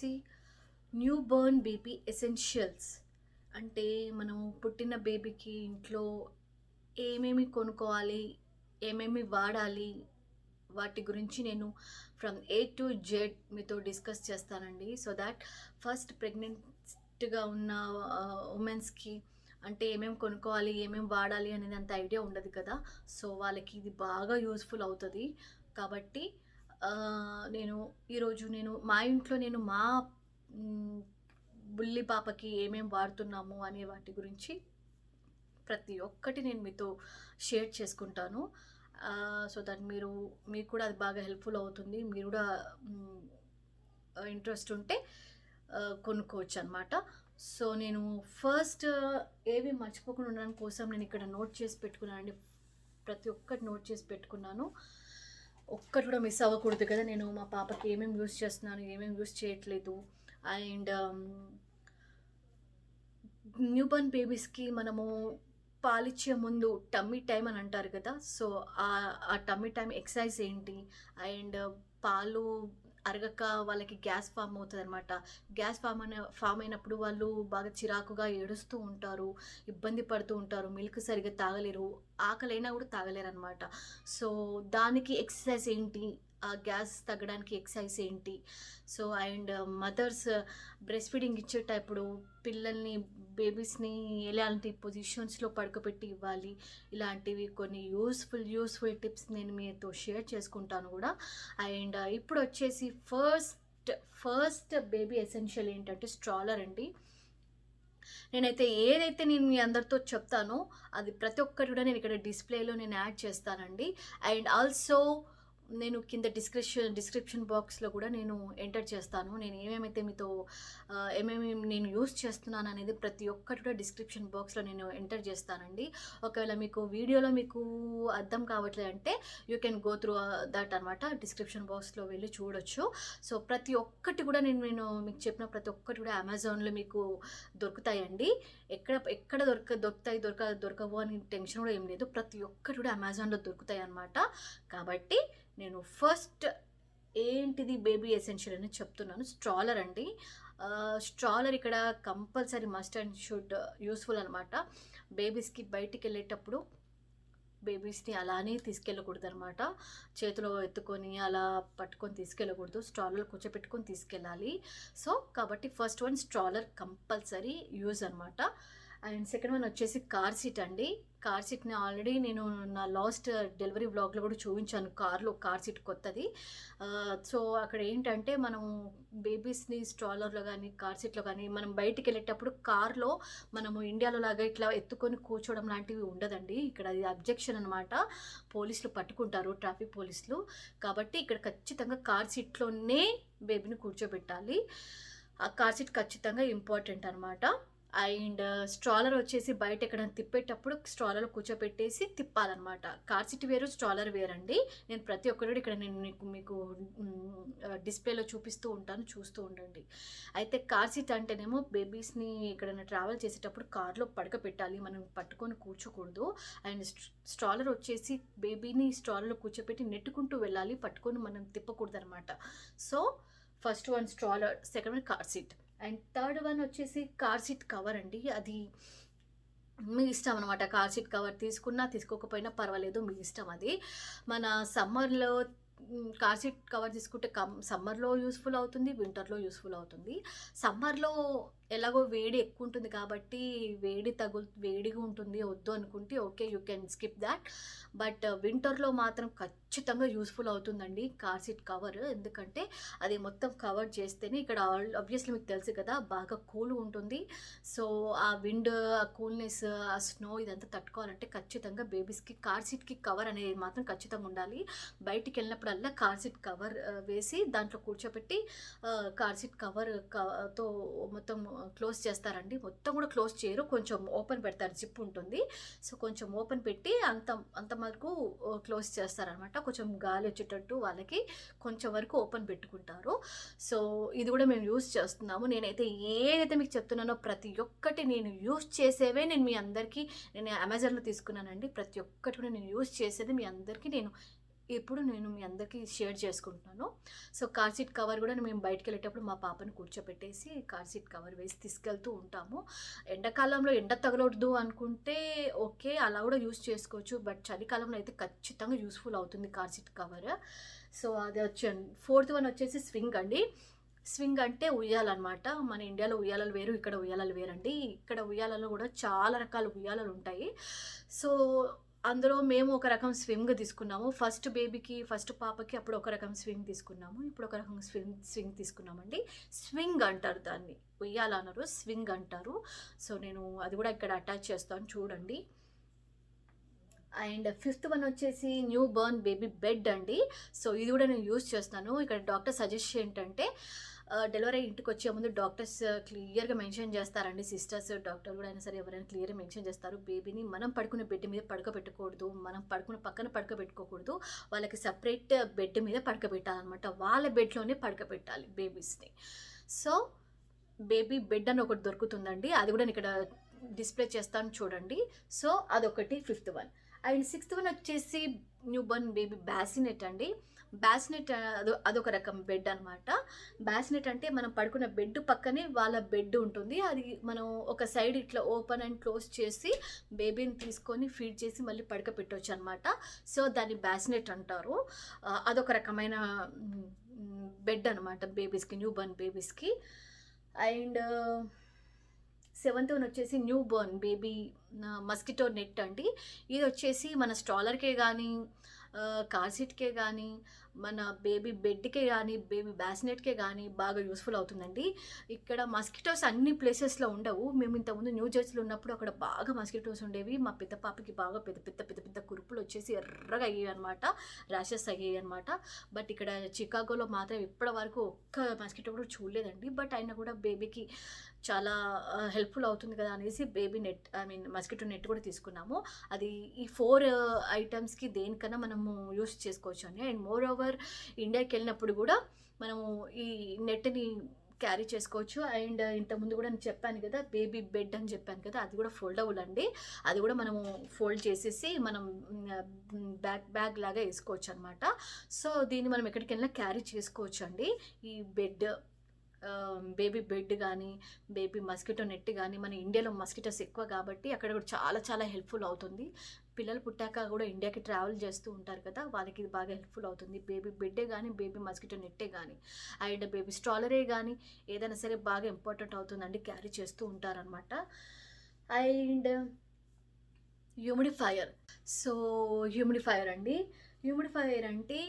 వచ్చేసి new born baby essentials. అంటే మనం పుట్టిన బేబీకి ఇంట్లో ఏమేమి కొనుక్కోవాలి, ఏమేమి వాడాలి, వాటి గురించి నేను ఫ్రమ్ ఏ టు జెడ్ మీతో డిస్కస్ చేస్తానండి. సో దాట్ ఫస్ట్ ప్రెగ్నెంట్గా ఉన్న ఉమెన్స్కి అంటే ఏమేమి కొనుక్కోవాలి, ఏమేమి వాడాలి అనేది అంత ఐడియా ఉండదు కదా. సో వాళ్ళకి ఇది బాగా యూస్ఫుల్ అవుతుంది. కాబట్టి నేను ఈరోజు మా ఇంట్లో మా బుల్లి పాపకి ఏమేమి వాడుతున్నాము అనే వాటి గురించి ప్రతి ఒక్కటి నేను మీతో షేర్ చేసుకుంటాను. సో దట్ మీకు కూడా అది బాగా హెల్ప్ఫుల్ అవుతుంది. మీరు కూడా ఇంట్రెస్ట్ ఉంటే కొనుక్కోవచ్చు అనమాట. సో నేను ఫస్ట్ ఏవి మర్చిపోకుండా ఉండడం కోసం నేను ఇక్కడ నోట్ చేసి పెట్టుకున్నానండి. ప్రతి ఒక్కటి నోట్ చేసి పెట్టుకున్నాను. ఒక్కటి కూడా మిస్ అవ్వకూడదు కదా. నేను మా పాపకి ఏమేమి యూస్ చేస్తున్నాను, ఏమేమి యూస్ చేయట్లేదు. అండ్ న్యూ బోర్న్ బేబీస్కి మనము పాలిచ్చే ముందు టమ్మీ టైం అని అంటారు కదా. సో ఆ టమ్మీ టైం ఎక్సర్సైజ్ ఏంటి, అండ్ పాలు అరగక వాళ్ళకి గ్యాస్ ఫామ్ అవుతుంది అనమాట. గ్యాస్ ఫామ్ అయినప్పుడు వాళ్ళు బాగా చిరాకుగా ఏడుస్తూ ఉంటారు, ఇబ్బంది పడుతూ ఉంటారు, మిల్క్ సరిగ్గా తాగలేరు, ఆకలైనా కూడా తాగలేరు అనమాట. సో దానికి ఎక్సర్సైజ్ ఏంటి, ఆ గ్యాస్ తగ్గడానికి ఎక్సర్సైజ్ ఏంటి. So and mothers breast feeding ఇచ్చేటప్పుడు పిల్లల్ని బేబీస్ని ఎలాంటి పొజిషన్స్లో పడుకోబెట్టి ఇవ్వాలి, ఇలాంటివి కొన్ని యూస్ఫుల్ టిప్స్ నేను మీతో షేర్ చేసుకుంటాను కూడా. అండ్ ఇప్పుడు వచ్చేసి ఫస్ట్ బేబీ ఎసెన్షియల్ ఏంటంటే స్ట్రాలర్ అండి. ఏదైతే నేను మీ అందరితో చెప్తానో అది ప్రతి ఒక్కటి కూడా నేను ఇక్కడ డిస్ప్లేలో నేను యాడ్ చేస్తానండి. అండ్ ఆల్సో నేను కింద డిస్క్రిప్షన్ బాక్స్లో కూడా నేను ఎంటర్ చేస్తాను. నేను ఏమేమైతే మీతో ఏమేమి నేను యూస్ చేస్తున్నాను అనేది ప్రతి ఒక్కటి కూడా డిస్క్రిప్షన్ బాక్స్లో నేను ఎంటర్ చేస్తానండి. ఒకవేళ మీకు వీడియోలో మీకు అర్థం కావట్లేదు అంటే you can go through that అనమాట. డిస్క్రిప్షన్ బాక్స్లో వెళ్ళి చూడొచ్చు. సో ప్రతి ఒక్కటి కూడా నేను మీకు చెప్పిన ప్రతి ఒక్కటి కూడా అమెజాన్లో మీకు దొరుకుతాయండి. ఎక్కడ దొరకవు అని టెన్షన్ కూడా ఏం లేదు. ప్రతి ఒక్కటి కూడా అమెజాన్లో దొరుకుతాయి అన్నమాట. కాబట్టి నేను ఫస్ట్ ఏంటిది బేబీ ఎసెన్షియల్ అని చెప్తున్నాను. స్ట్రాలర్ అండి. స్ట్రాలర్ ఇక్కడ compulsory must and should useful అనమాట. బేబీస్కి బయటికి వెళ్ళేటప్పుడు బేబీస్ని అలానే తీసుకెళ్ళకూడదు అనమాట. చేతిలో ఎత్తుకొని అలా పట్టుకొని తీసుకెళ్ళకూడదు, స్ట్రాలర్ కూర్చోపెట్టుకొని తీసుకెళ్ళాలి. సో కాబట్టి first one stroller compulsory use అనమాట. అండ్ సెకండ్ వన్ వచ్చేసి కార్ సీట్ అండి. కార్ సీట్ని ఆల్రెడీ నేను నా లాస్ట్ డెలివరీ వ్లాగ్లో కూడా చూపించాను. కార్ సీట్ కొత్తది. సో అక్కడ ఏంటంటే మనం బేబీస్ని స్ట్రాలర్లో కానీ కార్ సీట్లో కానీ మనం బయటికి వెళ్ళేటప్పుడు కార్లో మనము ఇండియాలో లాగా ఇట్లా ఎత్తుకొని కూర్చోవడం లాంటివి ఉండదండి. ఇక్కడ అది అబ్జెక్షన్ అనమాట. పోలీసులు పట్టుకుంటారు, ట్రాఫిక్ పోలీసులు. కాబట్టి ఇక్కడ ఖచ్చితంగా కార్ సీట్లోనే బేబీని కూర్చోబెట్టాలి. ఆ కార్ సీట్ ఖచ్చితంగా ఇంపార్టెంట్ అనమాట. అండ్ స్ట్రాలర్ వచ్చేసి బయట ఎక్కడైనా తిప్పేటప్పుడు స్ట్రాలర్ కూర్చోపెట్టేసి తిప్పాలన్నమాట. కార్ సీట్ వేరు, స్ట్రాలర్ వేరండి. నేను ప్రతి ఒక్కరు ఇక్కడ నేను మీకు డిస్ప్లేలో చూపిస్తూ ఉంటాను, చూస్తూ ఉండండి. అయితే కార్ సీట్ అంటేనేమో బేబీస్ని ఎక్కడైనా ట్రావెల్ చేసేటప్పుడు కార్లో పడకపెట్టాలి, మనం పట్టుకొని కూర్చోకూడదు. అండ్ స్ట్రాలర్ వచ్చేసి బేబీని స్ట్రాలర్లో కూర్చోపెట్టి నెట్టుకుంటూ వెళ్ళాలి, పట్టుకొని మనం తిప్పకూడదు అనమాట. So first one stroller, second one car seat. And third one వచ్చేసి కార్ సీట్ కవర్ అండి. అది మీ ఇష్టం అనమాట. కార్ సీట్ కవర్ తీసుకున్నా తీసుకోకపోయినా పర్వాలేదు, మీ ఇష్టం అది. మన సమ్మర్లో కార్ సీట్ కవర్ తీసుకుంటే సమ్మర్లో యూస్ఫుల్ అవుతుంది, వింటర్లో యూస్ఫుల్ అవుతుంది. సమ్మర్లో ఎలాగో వేడి ఎక్కువ ఉంటుంది కాబట్టి వేడిగా ఉంటుంది, వద్దు అనుకుంటే okay, you can skip that. But వింటర్లో మాత్రం ఖచ్చితంగా యూస్ఫుల్ అవుతుందండి కార్ సీట్ కవర్. ఎందుకంటే అది మొత్తం కవర్ చేస్తేనే ఇక్కడ ఆబ్వియస్లీ మీకు తెలుసు కదా బాగా కూల్ ఉంటుంది. సో ఆ విండ్, ఆ కూల్నెస్, ఆ స్నో ఇదంతా తట్టుకోవాలంటే ఖచ్చితంగా బేబీస్కి కార్ సీట్కి కవర్ అనేది మాత్రం ఖచ్చితంగా ఉండాలి. బయటికి వెళ్ళినప్పుడల్లా కార్ సీట్ కవర్ వేసి దాంట్లో కూర్చోబెట్టి కార్ సీట్ కవర్తో మొత్తం క్లోజ్ చేస్తారండి. మొత్తం కూడా క్లోజ్ చేయరు, కొంచెం ఓపెన్ పెడతారు, జిప్ ఉంటుంది. సో కొంచెం ఓపెన్ పెట్టి అంత వరకు క్లోజ్ చేస్తారనమాట. కొంచెం గాలి వచ్చేటట్టు వాళ్ళకి కొంచెం వరకు ఓపెన్ పెట్టుకుంటారు. సో ఇది కూడా మేము యూజ్ చేస్తున్నాము. ఏదైతే మీకు చెప్తున్నానో ప్రతి ఒక్కటి నేను యూజ్ చేసేవే నేను మీ అందరికీ అమెజాన్లో తీసుకున్నానండి. ప్రతి ఒక్కటి కూడా నేను యూజ్ చేసేది మీ అందరికీ నేను ఇప్పుడు నేను మీ అందరికీ షేర్ చేసుకుంటున్నాను. సో, కార్ సీట్ కవర్ గూడా మేము బయటికెళ్ళేటప్పుడు మా పాపని కూర్చోపెట్టేసి కార్ సీట్ కవర్ వేసి తీసుకెళ్తూ ఉంటాము. ఎండాకాలంలో ఎండ తగలొద్దు అనుకుంటే ఓకే. అలా గూడా యూజ్ చేసుకోవచ్చు. బట్ చలికాలంలో అయితే ఖచ్చితంగా యూజ్‌ఫుల్ అవుతుంది కార్ సీట్ కవర్. సో, అది వచ్చండి. ఫోర్త్ వన్ వచ్చేసి స్వింగ్ అండి. స్వింగ్ అంటే ఉయ్యాలనమాట. మన ఇండియాలో ఉయ్యాలలు వేరు, ఇక్కడ ఉయ్యాలలు వేరండి. ఇక్కడ ఉయ్యాలలో గూడా చాలా రకాల ఉయ్యాలలుంటాయి. సో, అందులో మేము ఒక రకం స్వింగ్ తీసుకున్నాము. ఫస్ట్ బేబీకి, ఫస్ట్ పాపకి అప్పుడు ఒక రకం స్వింగ్ తీసుకున్నాము. ఇప్పుడు ఒక రకం స్వింగ్ తీసుకున్నామండి. స్వింగ్ అంటారు దాన్ని. ఉయ్యాల అనరు, స్వింగ్ అంటారు. సో, నేను అది గూడా ఇక్కడ అటాచ్ చేస్తాను చూడండి. అండ్ ఫిఫ్త్ వన్ వచ్చేసి న్యూ బోర్న్ బేబీ బెడ్ అండి. సో, ఇది గూడా నేను యూజ్ చేస్తాను. ఇక్కడ డాక్టర్ సజెస్ట్ ఏంటంటే డెలివరీ ఇంటికి వచ్చే ముందు డాక్టర్స్ క్లియర్గా మెన్షన్ చేస్తారండి. సిస్టర్స్, డాక్టర్ కూడా అయినా సరే ఎవరైనా క్లియర్గా మెన్షన్ చేస్తారు. బేబీని మనం పడుకునే బెడ్ మీద పడుకోబెట్టకూడదు, మనం పడుకునే పక్కన పడుకోబెట్టుకోకూడదు. వాళ్ళకి సపరేట్ బెడ్ మీద పడుకోబెట్టాలన్నమాట. వాళ్ళ బెడ్లోనే పడుకోబెట్టాలి బేబీస్ని. సో, బేబీ బెడ్ అని ఒకటి దొరుకుతుందండి. అది కూడా నేను ఇక్కడ డిస్ప్లే చేస్తాను చూడండి. సో, అదొకటి fifth one. And sixth one వచ్చేసి న్యూ బోర్న్ బేబీ బాసినెట్ అండి. బాసినెట్ అదొక రకం బెడ్ అనమాట. బాసినెట్ అంటే మనం పడుకున్న బెడ్ పక్కనే వాళ్ళ బెడ్ ఉంటుంది. అది మనం ఒక సైడ్ ఇట్లా ఓపెన్ అండ్ క్లోజ్ చేసి బేబీని తీసుకొని ఫీడ్ చేసి మళ్ళీ పడుకోబెట్టొచ్చు అనమాట. సో, దాన్ని బాసినెట్ అంటారు. అదొక రకమైన బెడ్ అనమాట బేబీస్కి, న్యూ బోర్న్ బేబీస్కి. అండ్ సెవెంత్ వన్ వచ్చేసి new born baby mosquito net అండి. ఇది వచ్చేసి మన స్ట్రాలర్కే కానీ, కార్ సీట్కే కానీ, మన బేబీ బెడ్కే కానీ, బేబీ బాసినెట్కే కానీ బాగా యూస్ఫుల్ అవుతుందండి. ఇక్కడ మస్కిటోస్ అన్ని ప్లేసెస్లో ఉండవు. మేము ఇంతకుముందు న్యూ జెర్సీలో ఉన్నప్పుడు అక్కడ బాగా మస్కిటోస్ ఉండేవి. మా పెద్ద పాపకి బాగా పెద్ద పెద్ద పెద్ద పెద్ద కురుపులు వచ్చేసి ఎర్రగా అయ్యాయి అనమాట, ర్యాషెస్ అయ్యాయి అనమాట. బట్ ఇక్కడ చికాగోలో మాత్రం ఇప్పటి వరకు ఒక్క మస్కిటో కూడా చూడలేదండి. బట్ అయినా కూడా బేబీకి చాలా హెల్ప్ఫుల్ అవుతుంది కదా అనేసి baby net, I mean mosquito net కూడా తీసుకున్నాము. అది ఈ 4 ఐటమ్స్కి దేనికన్నా మనము యూస్ చేసుకోవచ్చు అండి. అండ్ మోర్ ఓవర్ ఇండియాకి వెళ్ళినప్పుడు కూడా మనము ఈ నెట్ని క్యారీ చేసుకోవచ్చు. అండ్ ఇంతకుముందు కూడా నేను చెప్పాను కదా బేబీ బెడ్ అని చెప్పాను కదా, అది కూడా ఫోల్డబుల్ అండి. అది కూడా మనము ఫోల్డ్ చేసేసి మనం బ్యాగ్ లాగా వేసుకోవచ్చు అనమాట. సో, దీన్ని మనం ఎక్కడికి వెళ్ళినా క్యారీ చేసుకోవచ్చు అండి. ఈ బెడ్, బేబీ బెడ్ కానీ, బేబీ మస్కిటో నెట్ కానీ, మన ఇండియాలో మస్కిటోస్ ఎక్కువ కాబట్టి అక్కడ కూడా చాలా చాలా హెల్ప్ఫుల్ అవుతుంది. పిల్లలు పుట్టాక కూడా ఇండియాకి ట్రావెల్ చేస్తూ ఉంటారు కదా, వాళ్ళకి ఇది బాగా హెల్ప్ఫుల్ అవుతుంది. బేబీ బెడ్డే కానీ, బేబీ మస్కిటో నెట్టే కానీ, అండ్ బేబీ స్ట్రాలరే కానీ ఏదైనా సరే బాగా ఇంపార్టెంట్ అవుతుందండి, క్యారీ చేస్తూ ఉంటారనమాట. And humidifier. సో, హ్యూమిడిఫైయర్ అండి. హ్యూమిడిఫైయర్ అంటే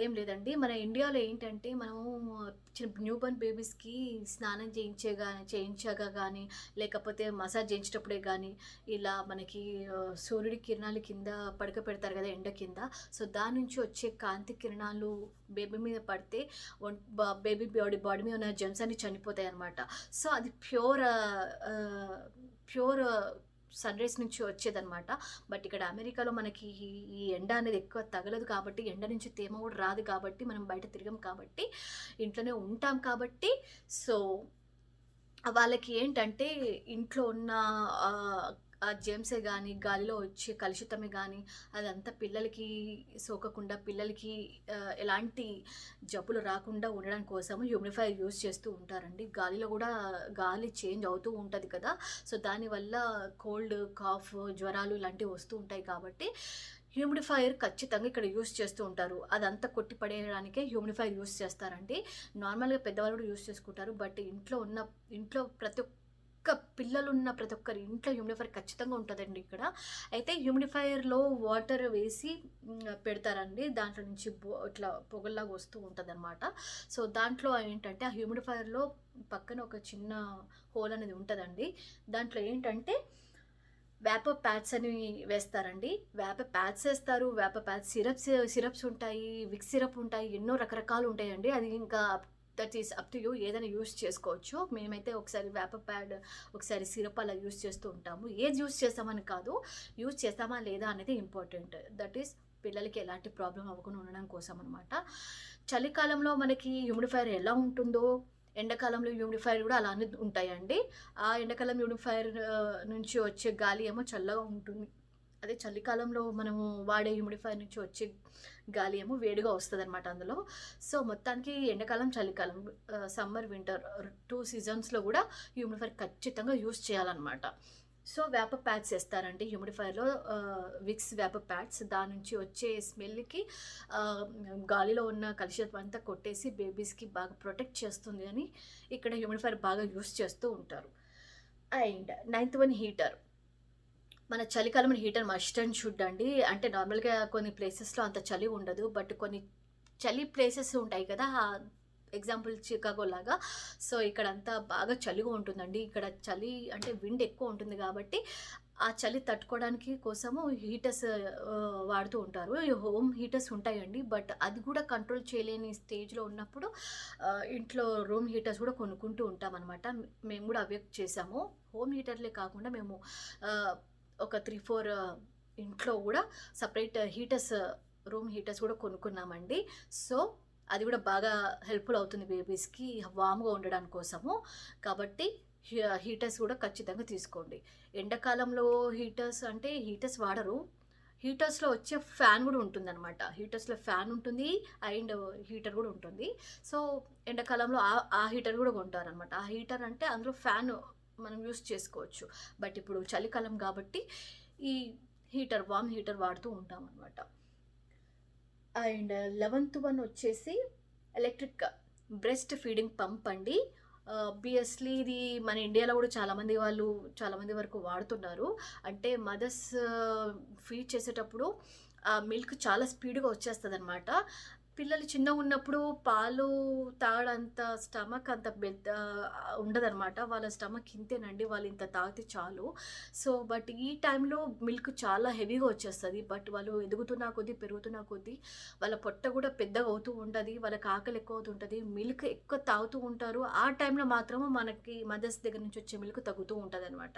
ఏం లేదండి. మన ఇండియాలో ఏంటంటే మనము న్యూ బోర్న్ బేబీస్కి స్నానం చేయించాక కానీ, లేకపోతే మసాజ్ చేయించేటప్పుడే కానీ ఇలా మనకి సూర్యుడి కిరణాల కింద పడుకోబెడతారు కదా ఎండ కింద. సో, దాని నుంచి వచ్చే కాంతి కిరణాలు బేబీ మీద పడితే బేబీ బాడీ మీద ఉన్న జెమ్స్ అన్ని చనిపోతాయి అన్నమాట. సో, అది ప్యూర్ సన్ రైజ్ నుంచి వచ్చేదనమాట. బట్ ఇక్కడ అమెరికాలో మనకి ఈ ఎండ అనేది ఎక్కువ తగలదు కాబట్టి, ఎండ నుంచి తేమ కూడా రాదు కాబట్టి, మనం బయట తిరగం కాబట్టి, ఇంట్లోనే ఉంటాం కాబట్టి, సో వాళ్ళకి ఏంటంటే ఇంట్లో ఉన్న ఆ జెమ్సే కానీ, గాలిలో వచ్చే కలుషితమే కానీ అదంతా పిల్లలకి సోకకుండా, పిల్లలకి ఎలాంటి జబ్బులు రాకుండా ఉండడం కోసము హ్యూమిడిఫైయర్ యూజ్ చేస్తూ ఉంటారండి. గాలిలో కూడా గాలి చేంజ్ అవుతూ ఉంటుంది కదా, సో దానివల్ల కోల్డ్, కాఫ్, జ్వరాలు ఇలాంటివి వస్తూ ఉంటాయి కాబట్టి హ్యూమిడిఫైయర్ ఖచ్చితంగా ఇక్కడ యూస్ చేస్తూ ఉంటారు. అదంతా కొట్టి పడేయడానికే హ్యూమిడిఫైయర్ యూస్ చేస్తారండి. నార్మల్గా పెద్దవాళ్ళు కూడా యూస్ చేసుకుంటారు. బట్ ఇంట్లో ప్రతి పిల్లలున్న ప్రతి ఒక్కరి ఇంట్లో హ్యూమిడిఫైయర్ ఖచ్చితంగా ఉంటుందండి ఇక్కడ. అయితే హ్యూమిడిఫైయర్లో వాటర్ వేసి పెడతారండి. దాంట్లో నుంచి ఇట్లా పొగల్లాగా వస్తూ ఉంటుంది అనమాట. సో, దాంట్లో ఏంటంటే ఆ హ్యూమిడిఫైయర్లో పక్కన ఒక చిన్న హోల్ అనేది ఉంటుందండి. దాంట్లో ఏంటంటే వేప ప్యాడ్స్ అని వేస్తారండి. వేప ప్యాడ్స్ వేస్తారు, వేప ప్యాడ్స్, సిరప్స్ ఉంటాయి, విక్స్ సిరప్ ఉంటాయి, ఎన్నో రకరకాలు ఉంటాయండి. అది ఇంకా that is up to you, ఏదైనా యూస్ చేసుకోవచ్చు. మేమైతే ఒకసారి వేప ప్యాడ్, ఒకసారి సిరప్ అలా యూస్ చేస్తూ ఉంటాము. ఏది యూస్ చేస్తామని కాదు, యూస్ చేస్తామా లేదా అనేది ఇంపార్టెంట్. దట్ ఈస్ పిల్లలకి ఎలాంటి ప్రాబ్లం అవ్వకుండా ఉండడం కోసం అనమాట. చలికాలంలో మనకి హ్యూమిడిఫైయర్ ఎలా ఉంటుందో ఎండాకాలంలో హ్యూమిడిఫైయర్ కూడా అలానే ఉంటాయండి. ఆ ఎండాకాలం హ్యూమిడిఫైయర్ నుంచి వచ్చే గాలి ఏమో చల్లగా ఉంటుంది, అదే చలికాలంలో మనము వాడే హ్యూమిడిఫైయర్ నుంచి వచ్చే గాలి ఏమో వేడిగా వస్తదనమాట అందులో. సో, మొత్తానికి ఎండాకాలం, చలికాలం సమ్మర్, వింటర్ 2 సీజన్స్‌లో గూడా హ్యూమిడిఫైయర్ ఖచ్చితంగా యూజ్ చేయాలనమాట. సో, వేపర్ ప్యాడ్స్ ఏస్తారండి హ్యూమిడిఫైయర్‌లో, విక్స్ వేపర్ ప్యాడ్స్. దాని నుంచి వచ్చే స్మెల్‌కి ఆహ్, గాలిలో ఉన్న కలుషితం అంతా కొట్టేసి బేబీస్‌కి బాగా ప్రొటెక్ట్ చేస్తుంది అని ఇక్కడ హ్యూమిడిఫైయర్ బాగా యూజ్ చేస్తూ ఉంటారు. And ninth one heater. మన చలికాలంలో హీటర్ మస్ట్ అండ్ షుడ్ అండి. అంటే నార్మల్‌గా కొన్ని ప్లేసెస్‌లో అంత చలి ఉండదు. బట్ కొన్ని చలి ప్లేసెస్ ఉంటాయి కదా! ఎగ్జాంపుల్ చికాగో లాగా. సో, ఇక్కడంతా బాగా చలిగా ఉంటుందండి. ఇక్కడ చలి అంటే విండ్ ఎక్కువ ఉంటుంది కాబట్టి, ఆ చలి తట్టుకోవడానికి కోసము హీటర్స్ వాడుతూ ఉంటారు. ఈ హోమ్ హీటర్స్ ఉంటాయండి. బట్ అది కూడా కంట్రోల్ చేయలేని స్టేజ్‌లో ఉన్నప్పుడు ఇంట్లో రూమ్ హీటర్స్ కూడా కొనుక్కుంటూ ఉంటామనమాట. మేము కూడా అవే చేసాము. హోమ్ హీటర్లే కాకుండా మేము ఆహ్, ఒక 3, 4 ఇంట్లో గూడా సెపరేట్ హీటర్స్, రూమ్ హీటర్స్ గూడా కొనుక్కున్నామండి. సో, అది గూడా బాగా హెల్ప్‌ఫుల్ అవుతుంది బేబీస్‌కి వార్మ్‌గా ఉండడం కోసము. కాబట్టి హీటర్స్ గూడా ఖచ్చితంగా తీసుకోండి. ఎండాకాలంలో హీటర్స్ అంటే హీటర్స్ వాడరు. హీటర్స్‌లో వచ్చే ఫ్యాన్ గూడా ఉంటుందనమాట. హీటర్స్‌లో ఫ్యాన్ ఉంటుంది. అండ్ హీటర్ గూడా ఉంటుంది. సో, ఎండాకాలంలో ఆ హీటర్ గూడా కొంటారనమాట. ఆ హీటర్ అంటే అందులో ఫ్యాన్ మనం యూజ్ చేసుకోవచ్చు. బట్ ఇప్పుడు చలికాలం గాబట్టి ఈ హీటర్, వార్మ్ హీటర్ వాడుతూ ఉంటామనమాట. అండ్ 11థ్ వన్ వచ్చేసి ఎలక్ట్రిక్ బ్రెస్ట్ ఫీడింగ్ పంప్ అండి. ఆబ్వియస్లీ ఇది మన ఇండియాలో కూడా చాలామంది వరకు వాడుతున్నారు. అంటే మదర్స్ ఫీడ్ చేసేటప్పుడు ఆ మిల్క్ చాలా స్పీడ్‌గా వచ్చేస్తదనమాట. పిల్లలు చిన్నగున్నప్పుడు పాలు తాగడంత స్టమక్ అంత పెద్ద ఉండదనమాట. వాళ్ళ స్టమక్ ఇంతేనండి. వాళ్ళు ఇంత తాగితే చాలు. సో, బట్ ఈ టైంలో మిల్క్ చాలా హెవీగా వచ్చేస్తది. బట్ వాళ్ళు ఎదుగుతున్న కొద్దీ, పెరుగుతున్న కొద్దీ వాళ్ళ పొట్ట గూడా పెద్దగా అవుతూ ఉంటది. వాళ్ళకి ఆకలి ఎక్కువ అవుతుంటది. మిల్క్ ఎక్కువ తాగుతూ ఉంటారు. ఆ టైంలో మాత్రము మనకి మదర్స్ దగ్గర నుంచి వచ్చే మిల్క్ తగ్గుతూ ఉంటదనమాట.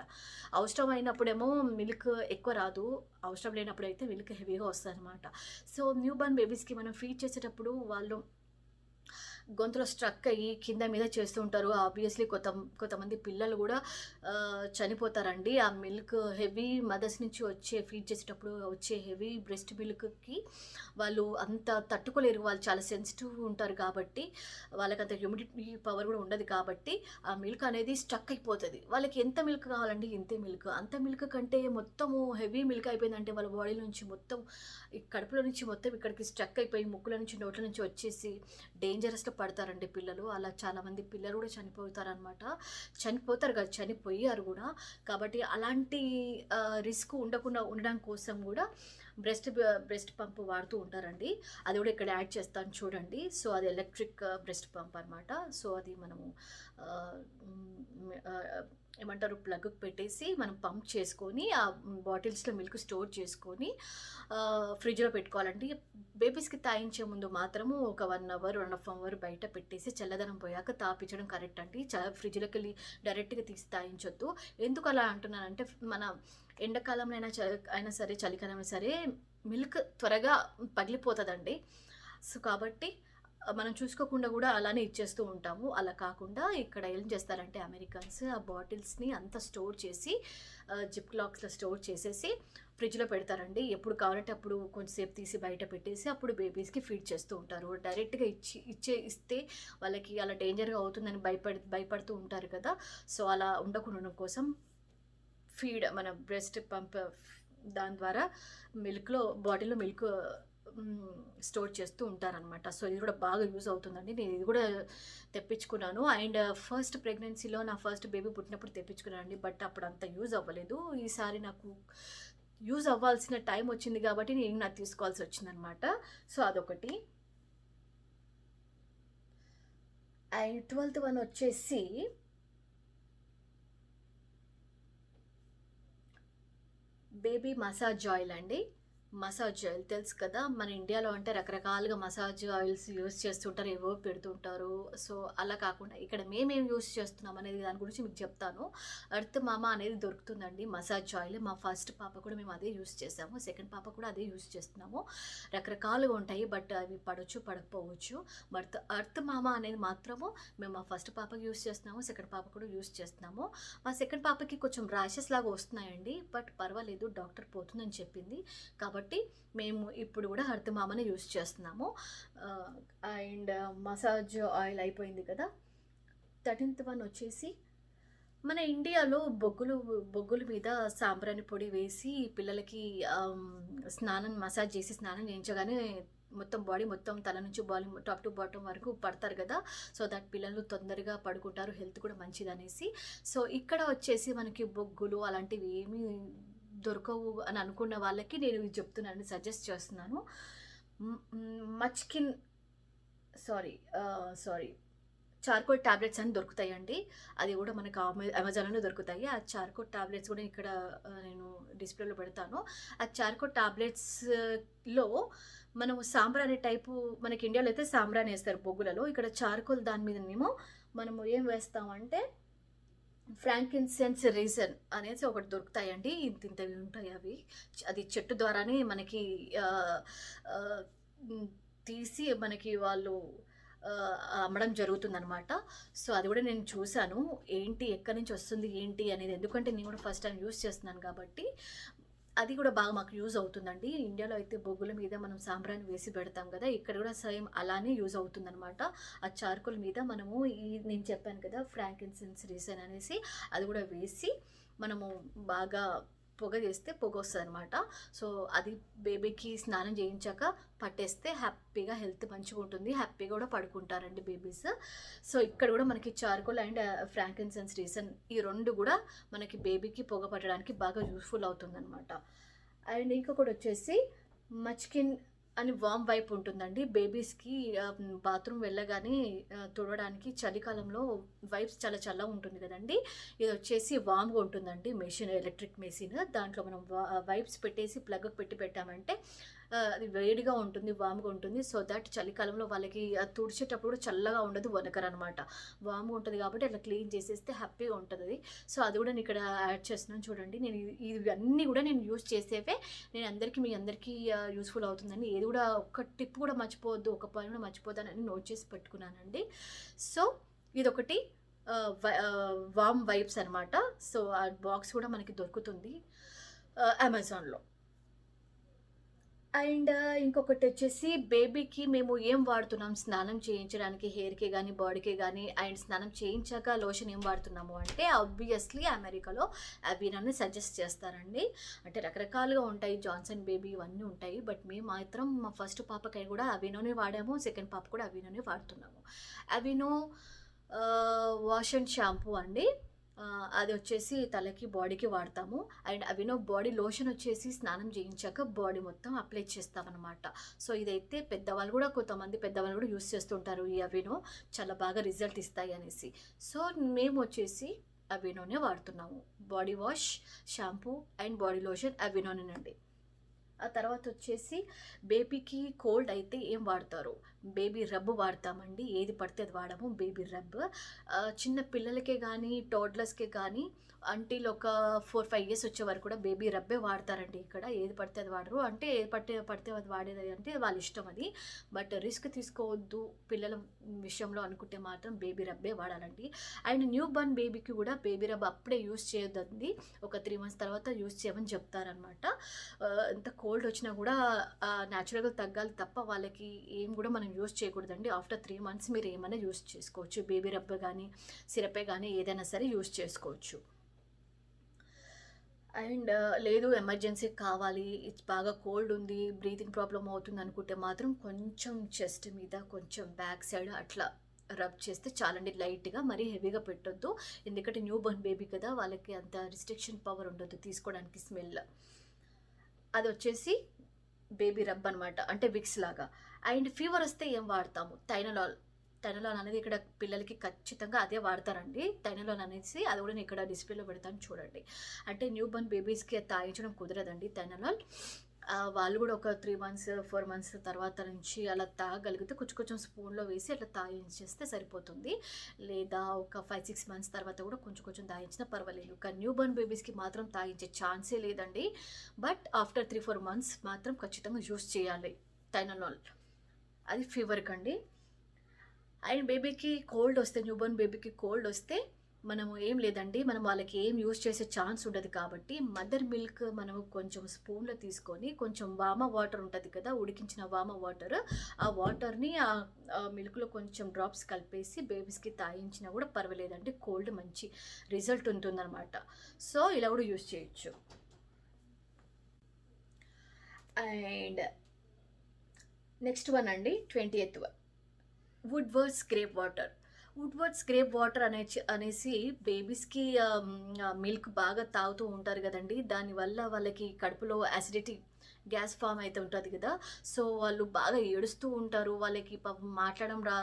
అవసరమైనప్పుడేమో మిల్క్ ఎక్కువ రాదు. అవసరం లేనప్పుడైతే మిల్క్ హెవీగా వస్తదనమాట. సో, న్యూ బోర్న్ బేబీస్‌కి మనం ఫీడ్ చేసేటప్పుడు వాళ్ళు గొంతులో స్ట్రక్ అయ్యి కింద మీద చేస్తూ ఉంటారు. ఆబ్వియస్‌లీ కొంతమంది పిల్లలు గూడా చనిపోతారండి. ఆ మిల్క్ హెవీ మదర్స్ నుంచి ఫీడ్ చేసేటప్పుడు వచ్చే హెవీ బ్రెస్ట్ మిల్క్‌కి వాళ్ళు అంత తట్టుకోలేరు. వాళ్ళు చాలా సెన్సిటివ్ ఉంటారు కాబట్టి, వాళ్ళకంత హ్యూమిడిటీ పవర్ గూడా ఉండదు కాబట్టి, ఆ మిల్క్ అనేది స్ట్రక్ అయిపోతది. వాళ్ళకి ఎంత మిల్క్ కావాలండి? ఇంతే మిల్క్. అంత మిల్క్ కంటే మొత్తము హెవీ మిల్క్ అయిపోయిందంటే వాళ్ళ బాడీ నుంచి మొత్తం ఈ కడుపులో నుంచి మొత్తం ఇక్కడికి స్ట్రక్ అయిపోయి ముక్కుల నుంచి, నోట్ల నుంచి వచ్చేసి డేంజరస్‌లో పడతారండి పిల్లలు. అలా చాలామంది పిల్లలు కూడా చనిపోతారనమాట. చనిపోతారు కాదు, చనిపోయారు గూడా. కాబట్టి అలాంటి రిస్క్ ఉండకుండా ఉండడం కోసం గూడా బ్రెస్ట్ పంప్ వాడుతూ ఉంటారండి. అది గూడా ఇక్కడ యాడ్ చేస్తాను చూడండి. సో, అది ఎలక్ట్రిక్ బ్రెస్ట్ పంప్ అనమాట. సో, అది మనము ఆహ్, హ్మ్, ఆహ్, ఏమంటారు, ప్లగ్‌కి పెట్టేసి మనం పంప్ చేసుకొని, ఆ బాటిల్స్‌లో మిల్క్ స్టోర్ చేసుకొని ఫ్రిడ్జ్‌లో పెట్టుకోవాలండి. బేబీస్‌కి తాగించే ముందు మాత్రము ఒక 1 అవర్, 1 ½ అవర్ బయట పెట్టేసి చల్లదనం పోయాక తాపించడం కరెక్ట్ అండి. ఫ్రిడ్జ్‌లోకెళ్ళి డైరెక్ట్‌గా తీసి తాగించొద్దు. ఎందుకు అలా అంటున్నానంటే, మన ఎండాకాలంలో అయినా సరే, చలికాలమైనా సరే మిల్క్ త్వరగా పగిలిపోతదండి. సో, కాబట్టి మనం చూసుకోకుండా గూడా అలానే ఇచ్చేస్తూ ఉంటాము. అలా కాకుండా ఇక్కడ ఏం చేస్తారంటే అమెరికన్స్ ఆ బాటిల్స్‌ని అంతా స్టోర్ చేసి జిప్ లాక్స్‌లో స్టోర్ చేసేసి ఫ్రిడ్జ్‌లో పెడతారండి. ఎప్పుడు కావాలంటే అప్పుడు కొంచెంసేపు తీసి బయట పెట్టేసి అప్పుడు బేబీస్‌కి ఫీడ్ చేస్తూ ఉంటారు. డైరెక్ట్‌గా ఇస్తే వాళ్ళకి అలా డేంజర్‌గా అవుతుందని భయపడుతూ ఉంటారు కదా! సో, అలా ఉండకుండా ఉండడం కోసం మన బ్రెస్ట్ పంప్ దాని ద్వారా బాటిల్‌లో మిల్క్ స్టోర్ చేస్తూ ఉంటారనమాట. సో, ఇది కూడా బాగా యూజ్ అవుతుందండి. నేను ఇది కూడా తెప్పించుకున్నాను. అండ్ ఫస్ట్ ప్రెగ్నెన్సీలో నా ఫస్ట్ బేబీ పుట్టినప్పుడు తెప్పించుకున్నానండి. బట్ అప్పుడు అంత యూజ్ అవ్వలేదు. ఈసారి నాకు యూజ్ అవ్వాల్సిన టైం వచ్చింది కాబట్టి నేను నాకు తీసుకోవాల్సి వచ్చిందనమాట. సో, అదొకటి. అండ్ 12థ్ వన్ వచ్చేసి బేబీ మసాజ్ ఆయిల్ అండి. మసాజ్ ఆయిల్ తెలుసు కదా! మన ఇండియాలో అంటే రకరకాలుగా మసాజ్ ఆయిల్స్ యూజ్ చేస్తుంటారు. ఏవో పెడుతుంటారు. సో, అలా కాకుండా ఇక్కడ మేమేం యూజ్ చేస్తున్నాం అనేది దాని గురించి మీకు చెప్తాను. ఎర్త్ మామా అనేది దొరుకుతుందండి మసాజ్ ఆయిల్. మా ఫస్ట్ పాప కూడా మేము అదే యూజ్ చేసాము. సెకండ్ పాప కూడా అదే యూజ్ చేస్తున్నాము. రకరకాలుగా ఉంటాయి. బట్ అవి పడొచ్చు, పడకపోవచ్చు. బట్ ఎర్త్ మామా అనేది మాత్రము మేము మా ఫస్ట్ పాపకి యూజ్ చేస్తున్నాము. సెకండ్ పాప కూడా యూజ్ చేస్తున్నాము. మా సెకండ్ పాపకి కొంచెం ర్యాషెస్ లాగా వస్తున్నాయండి. బట్ పర్వాలేదు, డాక్టర్ పోతుందని చెప్పింది. కాబట్టి మేము ఇప్పుడు కూడా ఎర్త్ మామానే యూజ్ చేస్తున్నాము. అండ్ మసాజ్ ఆయిల్ అయిపోయింది కదా. 13th వన్ వచ్చేసి మన ఇండియాలో బొగ్గుల మీద సాంబ్రాణి పొడి వేసి పిల్లలకి మసాజ్ చేసి స్నానం చేయించగానే మొత్తం బాడీ మొత్తం తల నుంచి బాడీ టాప్ టు బాటమ్ వరకు పడతారు కదా. సో దట్ పిల్లలు తొందరగా పడుకుంటారు, హెల్త్ కూడా మంచిదనేసి. సో ఇక్కడ వచ్చేసి మనకి బొగ్గులు అలాంటివి ఏమీ దొరకవు అని అనుకున్న వాళ్ళకి నేను ఇది చెప్తున్నాను, సజెస్ట్ చేస్తున్నాను. మచ్కిన్ సారీ చార్కోల్ టాబ్లెట్స్ అని దొరుకుతాయండి. అది కూడా మనకు అమెజాన్లో దొరుకుతాయి. ఆ చార్కోల్ టాబ్లెట్స్ కూడా ఇక్కడ నేను డిస్ప్లేలో పెడతాను. ఆ చార్కోల్ టాబ్లెట్స్లో మనము సాంబ్రాణి టైపు, మనకి ఇండియాలో అయితే సాంబ్రాణి వేస్తారు బొగ్గులలో. ఇక్కడ చార్కోల్ దాని మీదనేమో మనము ఏం వేస్తామంటే ఫ్రాంకిన్సెన్స్ రీజన్ అనేసి ఒకటి దొరుకుతాయండి. ఇంతవి ఉంటాయి అవి. అది చెట్టు ద్వారానే మనకి తీసి మనకి వాళ్ళు అమ్మడం జరుగుతుందనమాట. సో అది కూడా నేను చూశాను, ఏంటి ఎక్కడి నుంచి వస్తుంది ఏంటి అనేది. ఎందుకంటే నేను కూడా ఫస్ట్ టైం యూస్ చేస్తున్నాను కాబట్టి అది కూడా బాగా మాకు యూజ్ అవుతుందండి. ఇండియాలో అయితే బొగ్గుల మీద మనం సాంబ్రాన్ని వేసి పెడతాం కదా, ఇక్కడ కూడా సేమ్ అలానే యూజ్ అవుతుందన్నమాట. ఆ చార్కోల్ మీద మనము నేను చెప్పాను కదా ఫ్రాంకిన్సెన్స్ రీజన్ అనేసి, అది కూడా వేసి మనము బాగా పొగ చేస్తే పొగ వస్తుంది అనమాట. సో అది బేబీకి స్నానం చేయించాక పట్టేస్తే హ్యాపీగా హెల్త్ మంచిగా ఉంటుంది, హ్యాపీగా కూడా పడుకుంటారండి బేబీస్. సో ఇక్కడ కూడా మనకి చార్కోల్ అండ్ ఫ్రాంకిన్సెన్స్ రీజన్ ఈ రెండు కూడా మనకి బేబీకి పొగ పట్టడానికి బాగా యూస్ఫుల్ అవుతుందన్నమాట. అండ్ ఇంకొకటి వచ్చేసి మచ్కిన్ అని వామ్ వైప్ ఉంటుందండి. బేబీస్కి బాత్రూమ్ వెళ్ళగానే తుడవడానికి చలికాలంలో వైప్స్ చాలా చల్లగా ఉంటుంది కదండి. ఇది వచ్చేసి వామ్గా ఉంటుందండి. మెషిన్, ఎలక్ట్రిక్ మెషిన్, దాంట్లో మనం వైప్స్ పెట్టేసి ప్లగ్ పెట్టి పెట్టామంటే అది వేడిగా ఉంటుంది, వామ్గా ఉంటుంది. సో దట్ చలికాలంలో వాళ్ళకి తుడిచేటప్పుడు చల్లగా ఉండదు, వనకరనమాట. వామ్గా ఉంటుంది కాబట్టి అట్లా క్లీన్ చేసేస్తే హ్యాపీగా ఉంటుంది అది. సో అది కూడా నేను ఇక్కడ యాడ్ చేస్తున్నాను చూడండి. నేను ఇవన్నీ కూడా నేను యూజ్ చేసేవే. నేను మీ అందరికీ యూస్ఫుల్ అవుతుందని ఏది కూడా ఒక్క టిప్ కూడా మర్చిపోవద్దు, ఒక పాయింట్ కూడా మర్చిపోతానని నోట్ చేసి పెట్టుకున్నానండి. సో ఇదొకటి వామ్ వైప్స్ అనమాట. సో ఆ బాక్స్ కూడా మనకి దొరుకుతుంది అమెజాన్లో. అండ్ ఇంకొకటి వచ్చేసి బేబీకి మేము ఏం వాడుతున్నాం స్నానం చేయించడానికి, హెయిర్కి కానీ బాడీకి కానీ. అండ్ స్నానం చేయించాక లోషన్ ఏం వాడుతున్నాము అంటే ఆబ్వియస్లీ అమెరికాలో అవీనోని సజెస్ట్ చేస్తారండి. అంటే రకరకాలుగా ఉంటాయి, జాన్సన్ బేబీ ఇవన్నీ ఉంటాయి. బట్ మేము మాత్రం మా ఫస్ట్ పాపకై కూడా అవీనోనే వాడాము, సెకండ్ పాప కూడా అవీనోనే వాడుతున్నాము. అవీనో వాష్ అండ్ షాంపూ అండి. అది వచ్చేసి తలకి బాడీకి వాడతాము. అండ్ అవీనో బాడీ లోషన్ వచ్చేసి స్నానం చేయించాక బాడీ మొత్తం అప్లై చేస్తామన్నమాట. సో ఇదైతే కొంతమంది పెద్దవాళ్ళు కూడా యూస్ చేస్తుంటారు. ఈ అవీనో చాలా బాగా రిజల్ట్ ఇస్తాయి అనేసి. సో మేము వచ్చేసి అవీనోనే వాడుతున్నాము. Body wash, shampoo and body lotion అవీనోనేనండి. ఆ తర్వాత వచ్చేసి బేబీకి కోల్డ్ అయితే ఏం వాడతారు? బేబీ రబ్ వాడతామండి. ఏది పడితే అది వాడము, బేబీ రబ్. చిన్న పిల్లలకే కానీ టోడ్లర్స్కే కానీ అంటిల్ ఒక 4-5 years వచ్చే వరకు కూడా బేబీ రబ్బే వాడతారండి. ఇక్కడ ఏది పడితే అది వాడరు. అంటే ఏది పడితే అది వాడేది అంటే వాళ్ళ ఇష్టం అది. బట్ రిస్క్ తీసుకోవద్దు పిల్లల విషయంలో అనుకుంటే మాత్రం బేబీ రబ్బే వాడాలండి. అండ్ న్యూ బర్న్ బేబీకి కూడా బేబీ రబ్ అప్పుడే యూజ్ చేయొద్దండి, ఒక 3 months తర్వాత యూజ్ చేయమని చెప్తారనమాట. ఎంత కోల్డ్ వచ్చినా కూడా న్యాచురల్గా తగ్గాలి తప్ప వాళ్ళకి ఏం కూడా మనం యూజ్ చేయకూడదండి. ఆఫ్టర్ 3 months మీరు ఏమైనా యూజ్ చేసుకోవచ్చు. బేబీ రబ్బ కానీ సిరపే కానీ ఏదైనా సరే యూజ్ చేసుకోవచ్చు. అండ్ లేదు ఎమర్జెన్సీ కావాలి, బాగా కోల్డ్ ఉంది, బ్రీతింగ్ ప్రాబ్లం అవుతుంది అనుకుంటే మాత్రం కొంచెం చెస్ట్ మీద, కొంచెం బ్యాక్ సైడ్ అట్లా రబ్ చేస్తే చాలండి, లైట్గా. మరీ హెవీగా పెట్టొద్దు, ఎందుకంటే న్యూ బర్న్ బేబీ కదా, వాళ్ళకి అంత రిస్ట్రిక్షన్ పవర్ ఉండదు తీసుకోవడానికి స్మెల్. అది వచ్చేసి బేబీ రబ్ అనమాట, అంటే విక్స్ లాగా. అండ్ ఫీవర్ వస్తే ఏం వాడతాము? టైనలాల్ అనేది ఇక్కడ పిల్లలకి ఖచ్చితంగా అదే వాడతారండి, టైనలాల్ అనేసి. అది కూడా నేను ఇక్కడ డిస్ప్లేలో పెడతాను చూడండి. అంటే న్యూ బర్న్ బేబీస్కి తాగించడం కుదరదండి టైనలాల్. వాళ్ళు గూడా ఒక 3 మంత్స్, 4 మంత్స్ తర్వాత నుంచి అలా తాగగలిగితే కొంచెం కొంచెం స్పూన్‌లో వేసి అట్లా తాగించేస్తే సరిపోతుంది. లేదా ఒక 5, 6 మంత్స్ తర్వాత గూడా కొంచెం కొంచెం తాగించినా పర్వాలేదు. కానీ న్యూ బోర్న్ బేబీస్‌కి మాత్రం తాగించే ఛాన్సే లేదండి. బట్ ఆఫ్టర్ 3, 4 మంత్స్ మాత్రం ఖచ్చితంగా యూజ్ చేయాలి టైనోల్. అది ఫీవర్‌కండి. అండ్ బేబీకి కోల్డ్ వస్తే, న్యూ బోర్న్ బేబీకి కోల్డ్ వస్తే మనము ఏం లేదండి, మనం వాళ్ళకి ఏం యూజ్ చేసే ఛాన్స్ ఉండదు కాబట్టి మదర్ మిల్క్ మనము కొంచెం స్పూన్‌లో తీసుకొని కొంచెం వామ వాటర్ ఉంటది కదా! ఉడికించిన వామ వాటర్, ఆ వాటర్‌ని మిల్క్‌లో కొంచెం డ్రాప్స్ కలిపేసి బేబీస్‌కి తాగించినా కూడా పర్వాలేదండి. కోల్డ్ మంచి రిజల్ట్ ఉంటుందనమాట. సో, ఇలా కూడా యూజ్ చేయొచ్చు. అండ్ నెక్స్ట్ వన్ అండి, 20th one. Woodward's gripe water. Woodward's gripe water అనేసి బేబీస్‌కి మిల్క్ బాగా తాగుతూ ఉంటారు గదండీ! దానివల్ల వాళ్ళకి కడుపులో యాసిడిటీ, గ్యాస్ ఫార్మ్ అయితే ఉంటది గదా! సో, వాళ్ళు బాగా ఏడుస్తూ ఉంటారు. వాళ్ళకి పాపం మాట్లాడడం రా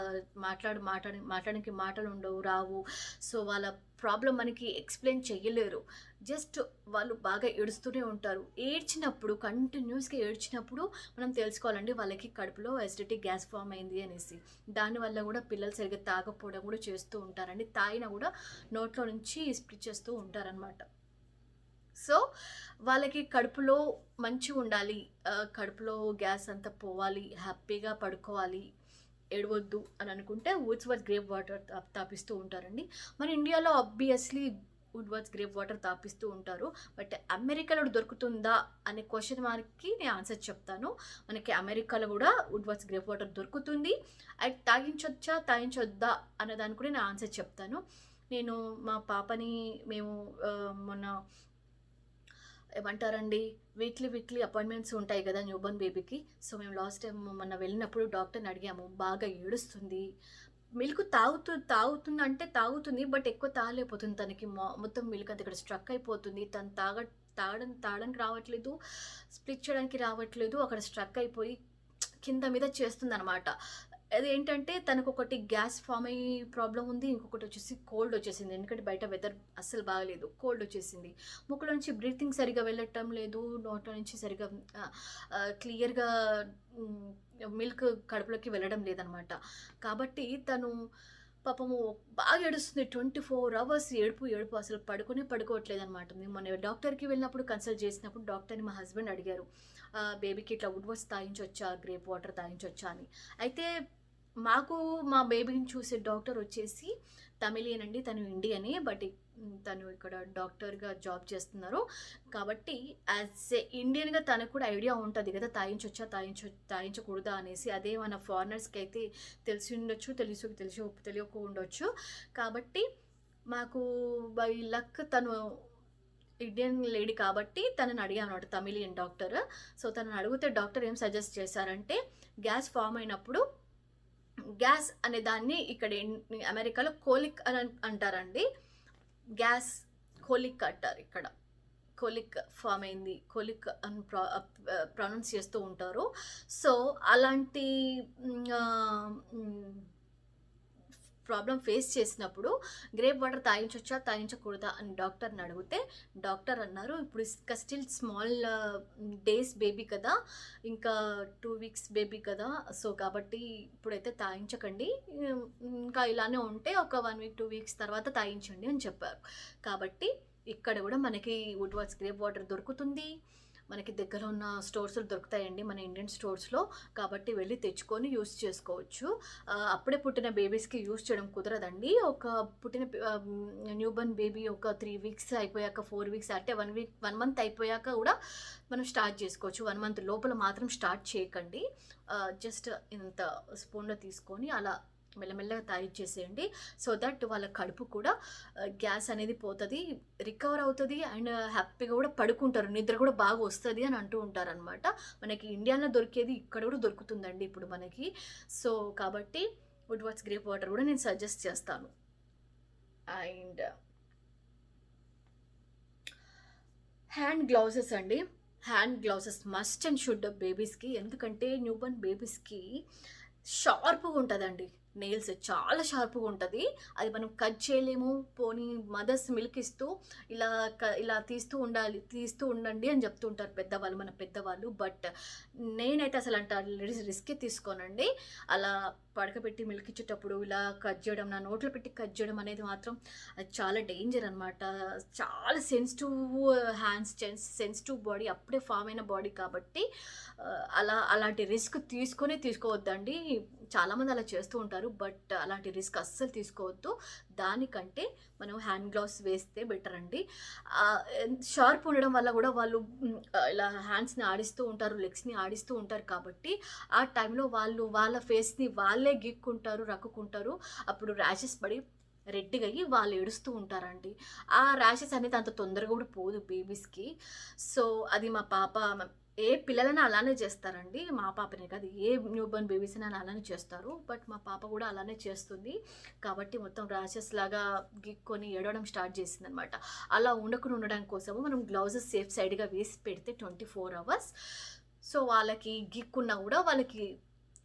మాట్లాడడానికి మాటలుండవు, రావు. సో, వాళ్ళ ప్రాబ్లమ్ మనకి ఎక్స్‌ప్లెయిన్ చెయ్యలేరు. జస్ట్ వాళ్ళు బాగా ఏడుస్తూనే ఉంటారు. ఏడ్చినప్పుడు, కంటిన్యూయస్‌గా ఏడ్చినప్పుడు మనం తెలుసుకోవాలండి వాళ్ళకి కడుపులో అసిడిటీ, గ్యాస్ ఫార్మ్ అయింది అనేసి. దానివల్ల గూడా పిల్లలు సరిగ్గా తాగకపోవడం గూడా చేస్తూ ఉంటారండి. తాగినా గూడా నోట్లో నుంచి స్ప్లిట్ చేస్తూ ఉంటారనమాట. సో, వాళ్ళకి కడుపులో మంచిగుండాలి, కడుపులో గ్యాస్ అంతా పోవాలి, హ్యాపీగా పడుకోవాలి, ఏడవొద్దు అని అనుకుంటే వుడ్వర్డ్స్ గ్రేప్ వాటర్ తాపిస్తూ ఉంటారండి. మన ఇండియాలో ఆబ్వియస్‌లీ వుడ్వర్డ్స్ గ్రేప్ వాటర్ తాపిస్తూ ఉంటారు. బట్ అమెరికాలో దొరుకుతుందా అనే క్వెషన్ మార్క్‌కి నేను ఆన్సర్ చెప్తాను. మనకి అమెరికాలో గూడా వుడ్వర్డ్స్ గ్రేప్ వాటర్ దొరుకుతుంది. అది తాగించొచ్చా, తాగించొద్దా అనే దానికి కూడా నేను ఆన్సర్ చెప్తాను. నేను మా పాపని మేము మొన్న ఏమంటారండి, వీక్లీ అపాయింట్మెంట్స్ ఉంటాయి కదా న్యూబోర్న్ బేబీకి. సో, మేము లాస్ట్ టైం మొన్న వెళ్ళినప్పుడు డాక్టర్‌ని అడిగాము. బాగా ఏడుస్తుంది. మిల్క్ తాగుతుందంటే తాగుతుంది. బట్ ఎక్కువ తాగలేకపోతుంది. తనకి మొత్తం మిల్క్ అంతా ఇక్కడ స్ట్రక్ అయిపోతుంది. తను తాగడానికి రావట్లేదు. స్ప్లిట్ చేయడానికి రావట్లేదు. అక్కడ స్ట్రక్ అయిపోయి కింద మీద చేస్తుందనమాట. అదేంటంటే తనకొకటి గ్యాస్ ఫార్మ్ అయ్యి ప్రాబ్లమ్ ఉంది. ఇంకొకటి వచ్చేసి కోల్డ్ వచ్చేసింది. ఎందుకంటే బయట వెదర్ అస్సలు బాగాలేదు. కోల్డ్ వచ్చేసింది. ముక్కులో నుంచి బ్రీతింగ్ సరిగ్గా వెళ్ళటం లేదు. నోట్లో నుంచి సరిగ్గా క్లియర్‌గా మిల్క్ కడుపులోకి వెళ్ళడం లేదనమాట. కాబట్టి తను పాపము బాగా ఏడుస్తుంది. 24 అవర్స్ ఏడుపు అసలు పడుకోవట్లేదనమాట. మేము మొన్న డాక్టర్‌కి వెళ్ళినప్పుడు కన్సల్ట్ చేసినప్పుడు డాక్టర్‌ని మా హస్బెండ్ అడిగారు. బేబీకి ఇట్లా వుడ్వర్డ్స్ తాగించొచ్చా, గ్రేప్ వాటర్ తాగించొచ్చా అని. అయితే మాకు మా బేబీని చూసే డాక్టర్ వచ్చేసి తమిళియన్ అండి. తను ఇండియనే. బట్ తను ఇక్కడ డాక్టర్‌గా జాబ్ చేస్తున్నారు. కాబట్టి యాజ్ ఎ ఇండియన్‌గా తనకు కూడా ఐడియా ఉంటది కదా! తాగించొచ్చా, తాగించకూడదా అనేసి. అదే మన ఫారినర్స్‌కి అయితే తెలిసి ఉండొచ్చు, తెలియకపోవచ్చు. కాబట్టి మాకు బై లక్ తను ఇండియన్ లేడీ కాబట్టి తనని అడిగామనమాట, తమిళియన్ డాక్టర్. సో, తనని అడిగితే డాక్టర్ ఏం సజెస్ట్ చేశారంటే, గ్యాస్ ఫార్మ్ అయినప్పుడు గ్యాస్ అనే దాన్ని ఇక్కడ అమెరికాలో కోలిక్ అని అంటారండి. గ్యాస్ కోలిక్ అంటారు ఇక్కడ. కోలిక్ ఫార్మ్ అయింది. కోలిక్ అని ప్రొనౌన్స్ చేస్తూ ఉంటారు. సో, అలాంటి ప్రాబ్లమ్ ఫేస్ చేసినప్పుడు గ్రేప్ వాటర్ తాగించొచ్చా, తాగించకూడదా అని డాక్టర్‌ని అడిగితే డాక్టర్ అన్నారు, ఇప్పుడు ఇంకా స్టిల్ స్మాల్ డేస్ బేబీ కదా! ఇంకా 2 వీక్స్ బేబీ కదా! సో, కాబట్టి ఇప్పుడైతే తాగించకండి. ఇంకా ఇలానే ఉంటే ఒక 1 వీక్, 2 వీక్స్ తర్వాత తాగించండి అని చెప్పారు. కాబట్టి ఇక్కడ కూడా మనకి వుడ్వర్డ్స్ గ్రేప్ వాటర్ దొరుకుతుంది. మనకి దగ్గర ఉన్న స్టోర్స్‌లో దొరుకుతాయండి, మన ఇండియన్ స్టోర్స్‌లో. కాబట్టి వెళ్ళి తెచ్చుకొని యూజ్ చేసుకోవచ్చు. అప్పుడే పుట్టిన బేబీస్‌కి యూజ్ చేయడం కుదరదండి. న్యూబోర్న్ బేబీ ఒక 3 వీక్స్ అయిపోయాక, 4 వీక్స్ అంటే 1 మంత్ అయిపోయాక కూడా మనం స్టార్ట్ చేసుకోవచ్చు. 1 మంత్ లోపల మాత్రం స్టార్ట్ చేయకండి. జస్ట్ ఇంత స్పూన్‌లో తీసుకొని అలా మెల్లమెల్లగా తాగిచ్చేసేయండి. సో దట్ వాళ్ళ కడుపు కూడా గ్యాస్ అనేది పోతుంది, రికవర్ అవుతుంది. అండ్ హ్యాపీగా కూడా పడుకుంటారు, నిద్ర కూడా బాగా వస్తుంది అని అంటూ ఉంటారనమాట. మనకి ఇండియాలో దొరికేది ఇక్కడ కూడా దొరుకుతుందండి ఇప్పుడు మనకి. సో కాబట్టి వుడ్వర్డ్స్ గ్రేప్ వాటర్ కూడా నేను సజెస్ట్ చేస్తాను. అండ్ హ్యాండ్ గ్లౌజెస్ అండి. Hand gloves must and should బేబీస్కి. ఎందుకంటే న్యూబోర్న్ బేబీస్కి షార్ప్గా ఉంటుందండి. నెయిల్స్ చాలా షార్ప్గా ఉంటుంది. అది మనం కట్ చేయలేము. పోనీ మదర్స్ మిల్క్ ఇస్తూ ఇలా ఇలా తీస్తూ ఉండండి అని చెప్తూ ఉంటారు పెద్దవాళ్ళు, మన పెద్దవాళ్ళు. బట్ నేనైతే అసలు అంత రిస్కే తీసుకోనండి. అలా పడకబెట్టి మిల్క్ ఇచ్చేటప్పుడు ఇలా కట్ చేయడం, నా నోట్లో పెట్టి కట్ చేయడం అనేది మాత్రం అది చాలా డేంజర్ అనమాట. చాలా సెన్సిటివ్ హ్యాండ్స్, సెన్సిటివ్ బాడీ, అప్పుడే ఫామ్ అయిన బాడీ కాబట్టి అలాంటి రిస్క్ తీసుకోవద్దండి. చాలామంది అలా చేస్తూ ఉంటారు. బట్ అలాంటి రిస్క్ అస్సలు తీసుకోవద్దు. దానికంటే మనం హ్యాండ్ గ్లౌస్ వేస్తే బెటర్ అండి. షార్ప్ ఉండడం వల్ల కూడా వాళ్ళు ఇలా హ్యాండ్స్ని ఆడిస్తూ ఉంటారు, లెగ్స్ని ఆడిస్తూ ఉంటారు కాబట్టి ఆ టైంలో వాళ్ళు వాళ్ళ ఫేస్ని వాళ్ళే గీక్కుంటారు, రక్కుకుంటారు. అప్పుడు ర్యాషెస్ పడి రెడ్డిగా అయ్యి వాళ్ళు ఏడుస్తూ ఉంటారండి. ఆ ర్యాషెస్ అనేది అంత తొందరగా కూడా పోదు బేబీస్కి. సో అది మా పాప, ఏ పిల్లలైనా అలానే చేస్తారండి. మా పాపనే కాదు, ఏ న్యూ బోర్న్ బేబీస్ అయినా అలానే చేస్తారు. బట్ మా పాప కూడా అలానే చేస్తుంది కాబట్టి మొత్తం ర్యాషెస్ లాగా గిక్కొని ఏడవడం స్టార్ట్ చేసింది అనమాట. అలా ఉండకుండా ఉండడం కోసము మనం గ్లౌజెస్ సేఫ్ సైడ్గా వేసి పెడితే 24 hours సో వాళ్ళకి గిక్కున్నా కూడా వాళ్ళకి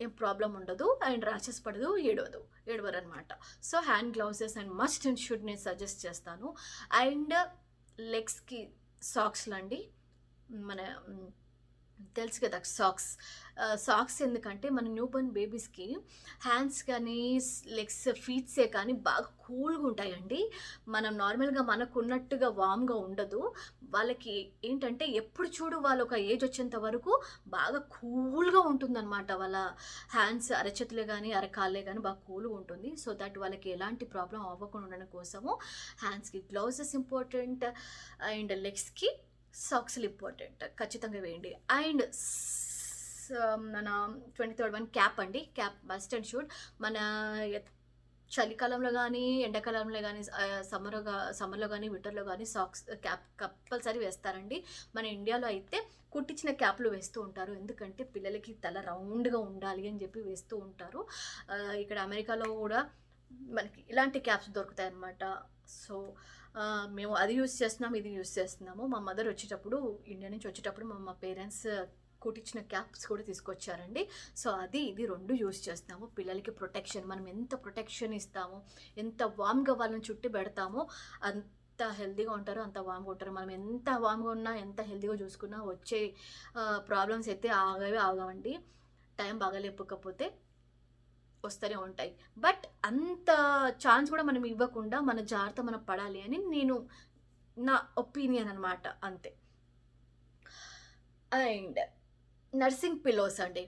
ఏం ప్రాబ్లం ఉండదు అండ్ ర్యాషెస్ పడదు, ఏడవరు అనమాట. So hand gloves and must and should నేను సజెస్ట్ చేస్తాను. అండ్ లెగ్స్కి సాక్స్లు అండి. మన తెలుసు కదా సాక్స్ ఎందుకంటే మన న్యూ బోర్న్ బేబీస్కి హ్యాండ్స్ కానీ లెగ్స్ ఫీట్సే కానీ బాగా కూల్గా ఉంటాయండి. మనం నార్మల్గా మనకు ఉన్నట్టుగా వామ్గా ఉండదు. వాళ్ళకి ఏంటంటే ఎప్పుడు చూడు వాళ్ళు ఒక ఏజ్ వచ్చేంత వరకు బాగా కూల్గా ఉంటుందన్నమాట. వాళ్ళ హ్యాండ్స్, అరచేతులే కానీ అరకాళ్ళే కానీ బాగా కూల్గా ఉంటుంది. సో దట్ వాళ్ళకి ఎలాంటి ప్రాబ్లం అవ్వకుండా ఉండడం కోసము హ్యాండ్స్కి గ్లౌజెస్ ఇంపార్టెంట్ అండ్ లెగ్స్కి సాక్స్లు ఇంపార్టెంట్. ఖచ్చితంగా వేయండి. అండ్ మన 23rd వన్ క్యాప్ అండి. Cap must and should. మన చలికాలంలో కానీ ఎండాకాలంలో కానీ సమ్మర్లో కానీ వింటర్లో కానీ క్యాప్ కంపల్సరీ వేస్తారండి. మన ఇండియాలో అయితే కుట్టించిన క్యాప్లు వేస్తూ ఉంటారు. ఎందుకంటే పిల్లలకి తల రౌండ్గా ఉండాలి అని చెప్పి వేస్తూ ఉంటారు. ఇక్కడ అమెరికాలో కూడా మనకి ఇలాంటి క్యాప్స్ దొరుకుతాయి అన్నమాట. సో మేము అది యూస్ చేస్తున్నాము, ఇది యూస్ చేస్తున్నాము. మా మదర్ వచ్చేటప్పుడు, ఇండియా నుంచి వచ్చేటప్పుడు మా పేరెంట్స్ కుట్టించిన క్యాప్స్ కూడా తీసుకొచ్చారండి. సో అది ఇది రెండు యూస్ చేస్తాము. పిల్లలకి ప్రొటెక్షన్, మనం ఎంత ప్రొటెక్షన్ ఇస్తామో, ఎంత వామ్గా వాళ్ళని చుట్టి పెడతామో అంత హెల్తీగా ఉంటారు, అంత వామ్గా ఉంటారు. మనం ఎంత వామ్గా ఉన్నా, ఎంత హెల్తీగా చూసుకున్నా వచ్చే ప్రాబ్లమ్స్ అయితే ఆగవండి. టైం బాగాలేకపోతే వస్తూనే ఉంటాయి. బట్ అంత ఛాన్స్ కూడా మనం ఇవ్వకుండా మన జాగ్రత్త మనం పడాలి అని నా ఒపీనియన్ అనమాట, అంతే. అండ్ నర్సింగ్ పిల్లోస్ అండి.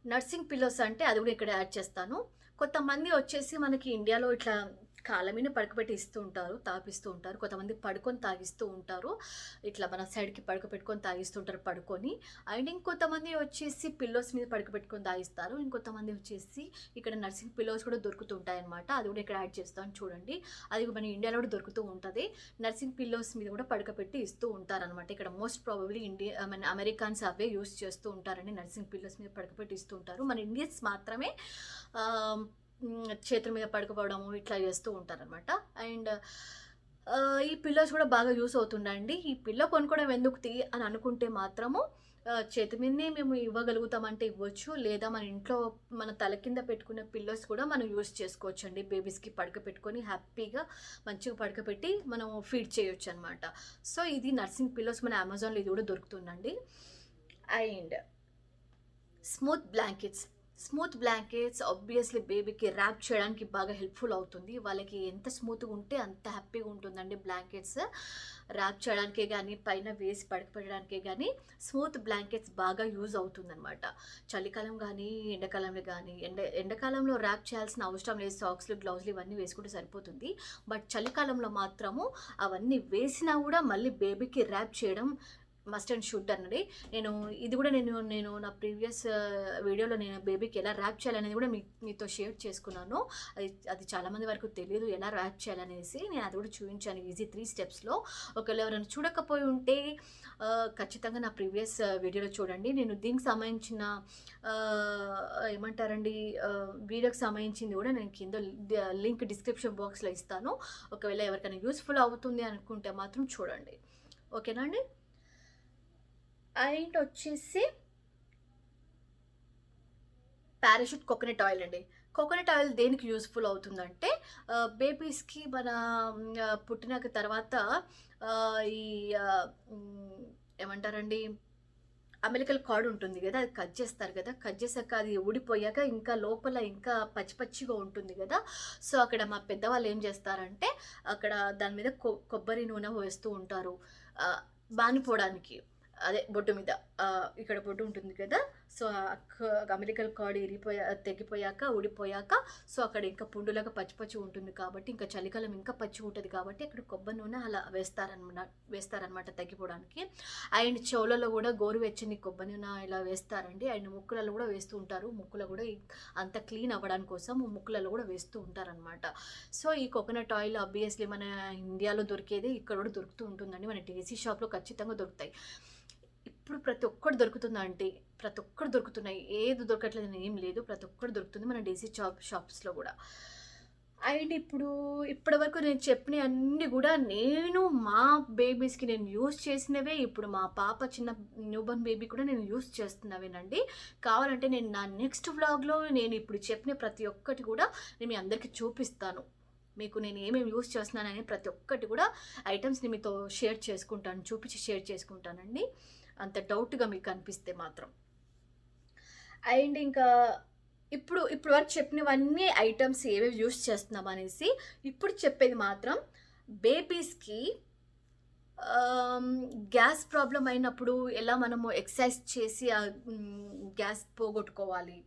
నర్సింగ్ పిల్లోస్ అంటే అది కూడా ఇక్కడ యాడ్ చేస్తాను. కొంతమంది వచ్చేసి మనకి ఇండియాలో ఇట్లా కాళ్ళ మీద పడుకోబెట్టి ఇస్తూ ఉంటారు, తాపిస్తూ ఉంటారు. కొంతమంది పడుకొని తాగిస్తూ ఉంటారు, ఇట్లా మన సైడ్కి పడుకోబెట్టుకొని తాగిస్తుంటారు పడుకొని. అండ్ ఇంకొంతమంది వచ్చేసి పిల్లోస్ మీద పడుకోబెట్టుకొని తాగిస్తారు. ఇంకొంతమంది వచ్చేసి ఇక్కడ నర్సింగ్ పిల్లోస్ కూడా దొరుకుతూ ఉంటాయి అనమాట. అది కూడా ఇక్కడ యాడ్ చేస్తాను చూడండి. అది మన ఇండియాలో కూడా దొరుకుతూ ఉంటుంది. నర్సింగ్ పిల్లోస్ మీద కూడా పడుకోబెట్టి ఇస్తూ ఉంటారనమాట. ఇక్కడ మోస్ట్ ప్రాబబ్లీ మన అమెరికన్స్ అవే యూస్ చేస్తూ ఉంటారండి. నర్సింగ్ పిల్లోస్ మీద పడుకోబెట్టి ఇస్తూ ఉంటారు. మన ఇండియన్స్ మాత్రమే చేతుల మీద పడుకోవడము ఇట్లా చేస్తూ ఉంటారనమాట. అండ్ ఈ పిల్లోస్ కూడా బాగా యూస్ అవుతుండండి. ఈ పిల్లో కొనుక్కోవడం ఎందుకు అని అనుకుంటే మాత్రము చేతి మీదనే మేము ఇవ్వగలుగుతామంటే ఇవ్వచ్చు, లేదా మన ఇంట్లో మన తల కింద పెట్టుకునే పిల్లోస్ కూడా మనం యూస్ చేసుకోవచ్చు అండి. బేబీస్కి పడుకోబెట్టుకొని హ్యాపీగా మంచిగా పడుకోబెట్టి మనం ఫీడ్ చేయొచ్చు అనమాట. సో ఇది నర్సింగ్ పిల్లోస్ మన అమెజాన్లో ఇది కూడా దొరుకుతుందండి. అండ్ స్మూత్ బ్లాంకెట్స్ ఆబ్వియస్లీ బేబీకి ర్యాప్ చేయడానికి బాగా హెల్ప్ఫుల్ అవుతుంది. వాళ్ళకి ఎంత స్మూత్గా ఉంటే అంత హ్యాపీగా ఉంటుందండి బ్లాంకెట్స్. ర్యాప్ చేయడానికే కానీ, పైన వేసి పడుకోపెట్టడానికే కానీ స్మూత్ బ్లాంకెట్స్ బాగా యూజ్ అవుతుందన్నమాట. చలికాలం కానీ ఎండాకాలంలో కానీ, ఎండాకాలంలో ర్యాప్ చేయాల్సిన అవసరం లేదు. సాక్స్లు, గ్లౌజ్లు ఇవన్నీ వేసుకుంటే సరిపోతుంది. బట్ చలికాలంలో మాత్రము అవన్నీ వేసినా కూడా మళ్ళీ బేబీకి ర్యాప్ చేయడం మస్ట్ అండ్ షుడ్ అన్నది. ఇది కూడా నేను నా ప్రీవియస్ వీడియోలో నేను బేబీకి ఎలా ర్యాప్ చేయాలనేది కూడా మీతో షేర్ చేసుకున్నాను. అది చాలామంది వరకు తెలియదు ఎలా ర్యాప్ చేయాలనేసి. నేను అది కూడా చూపించాను ఈజీ 3 steps. ఒకవేళ ఎవరైనా చూడకపోయి ఉంటే ఖచ్చితంగా నా ప్రీవియస్ వీడియోలో చూడండి. నేను దీనికి సంబంధించిన ఏమంటారండి వీడియోకి సంబంధించింది కూడా నేను కింద లింక్ డిస్క్రిప్షన్ బాక్స్లో ఇస్తాను. ఒకవేళ ఎవరికైనా యూస్ఫుల్ అవుతుంది అనుకుంటే మాత్రం చూడండి. ఓకేనా అండి. అండ్ వచ్చేసి పారాషూట్ కోకోనట్ ఆయిల్ అండి. కోకోనట్ ఆయిల్ దేనికి యూజ్ఫుల్ అవుతుందంటే బేబీస్కి మన పుట్టినాక తర్వాత ఈ ఏమంటారండి, అమెరికల్ కార్డ్ ఉంటుంది కదా, అది కట్ చేస్తారు కదా, కట్ చేసాక అది ఊడిపోయాక ఇంకా లోపల ఇంకా పచ్చి పచ్చిగా ఉంటుంది కదా. సో అక్కడ మా పెద్దవాళ్ళు ఏం చేస్తారంటే అక్కడ దాని మీద కొబ్బరి నూనె వేస్తూ ఉంటారు బానిపోవడానికి. అదే బొడ్డు మీద ఇక్కడ బొడ్డు ఉంటుంది కదా, సో అమెరికల్ కార్డ్ తెగిపోయాక ఊడిపోయాక సో అక్కడ ఇంకా పుండులాగా పచ్చి పచ్చి ఉంటుంది కాబట్టి ఇంకా చలికాలం ఇంకా పచ్చి ఉంటుంది కాబట్టి అక్కడ కొబ్బరి నూనె అలా వేస్తారనమాట తగ్గిపోవడానికి. అండ్ చెవులలో కూడా గోరువెచ్చని కొబ్బరి నూనె ఇలా వేస్తారండి. అండ్ ముక్కులలో కూడా వేస్తూ ఉంటారు, ముక్కులో కూడా అంత క్లీన్ అవ్వడానికి కోసం ముక్కులలో కూడా వేస్తూ ఉంటారనమాట. సో ఈ కోకోనట్ ఆయిల్ ఆబ్వియస్లీ మన ఇండియాలో దొరికేది ఇక్కడ కూడా దొరుకుతూ ఉంటుందండి, మన డీసీ షాప్లో ఖచ్చితంగా దొరుకుతాయి. ఇప్పుడు ప్రతి ఒక్కటి దొరుకుతుందండి, ప్రతి ఒక్కటి దొరుకుతున్నాయి, ఏది దొరకట్లేదు ఏం లేదు, ప్రతి ఒక్కటి దొరుకుతుంది మన డీసీ షాప్స్లో కూడా. అండ్ ఇప్పటివరకు నేను చెప్పిన అన్నీ కూడా నేను మా బేబీస్కి నేను యూస్ చేసినవే. ఇప్పుడు మా పాప చిన్న న్యూబర్న్ బేబీ కూడా నేను యూస్ చేస్తున్నవేనండి. కావాలంటే నేను నా నెక్స్ట్ వ్లాగ్లో నేను ఇప్పుడు చెప్పిన ప్రతి ఒక్కటి కూడా నేను మీ అందరికీ చూపిస్తాను. మీకు నేను ఏమేమి యూస్ చేస్తున్నానని ప్రతి ఒక్కటి కూడా ఐటమ్స్ని మీతో చూపించి షేర్ చేసుకుంటానండి, అంత డౌట్గా మీకు అనిపిస్తే మాత్రం. అండ్ ఇంకా ఇప్పుడు వరకు చెప్పినవన్నీ ఐటమ్స్ ఏవేవి యూస్ చేస్తున్నాం అనేసి, ఇప్పుడు చెప్పేది మాత్రం బేబీస్కి గ్యాస్ ప్రాబ్లం అయినప్పుడు ఎలా మనము ఎక్సర్సైజ్ చేసి ఆ గ్యాస్ పోగొట్టుకోవాలి,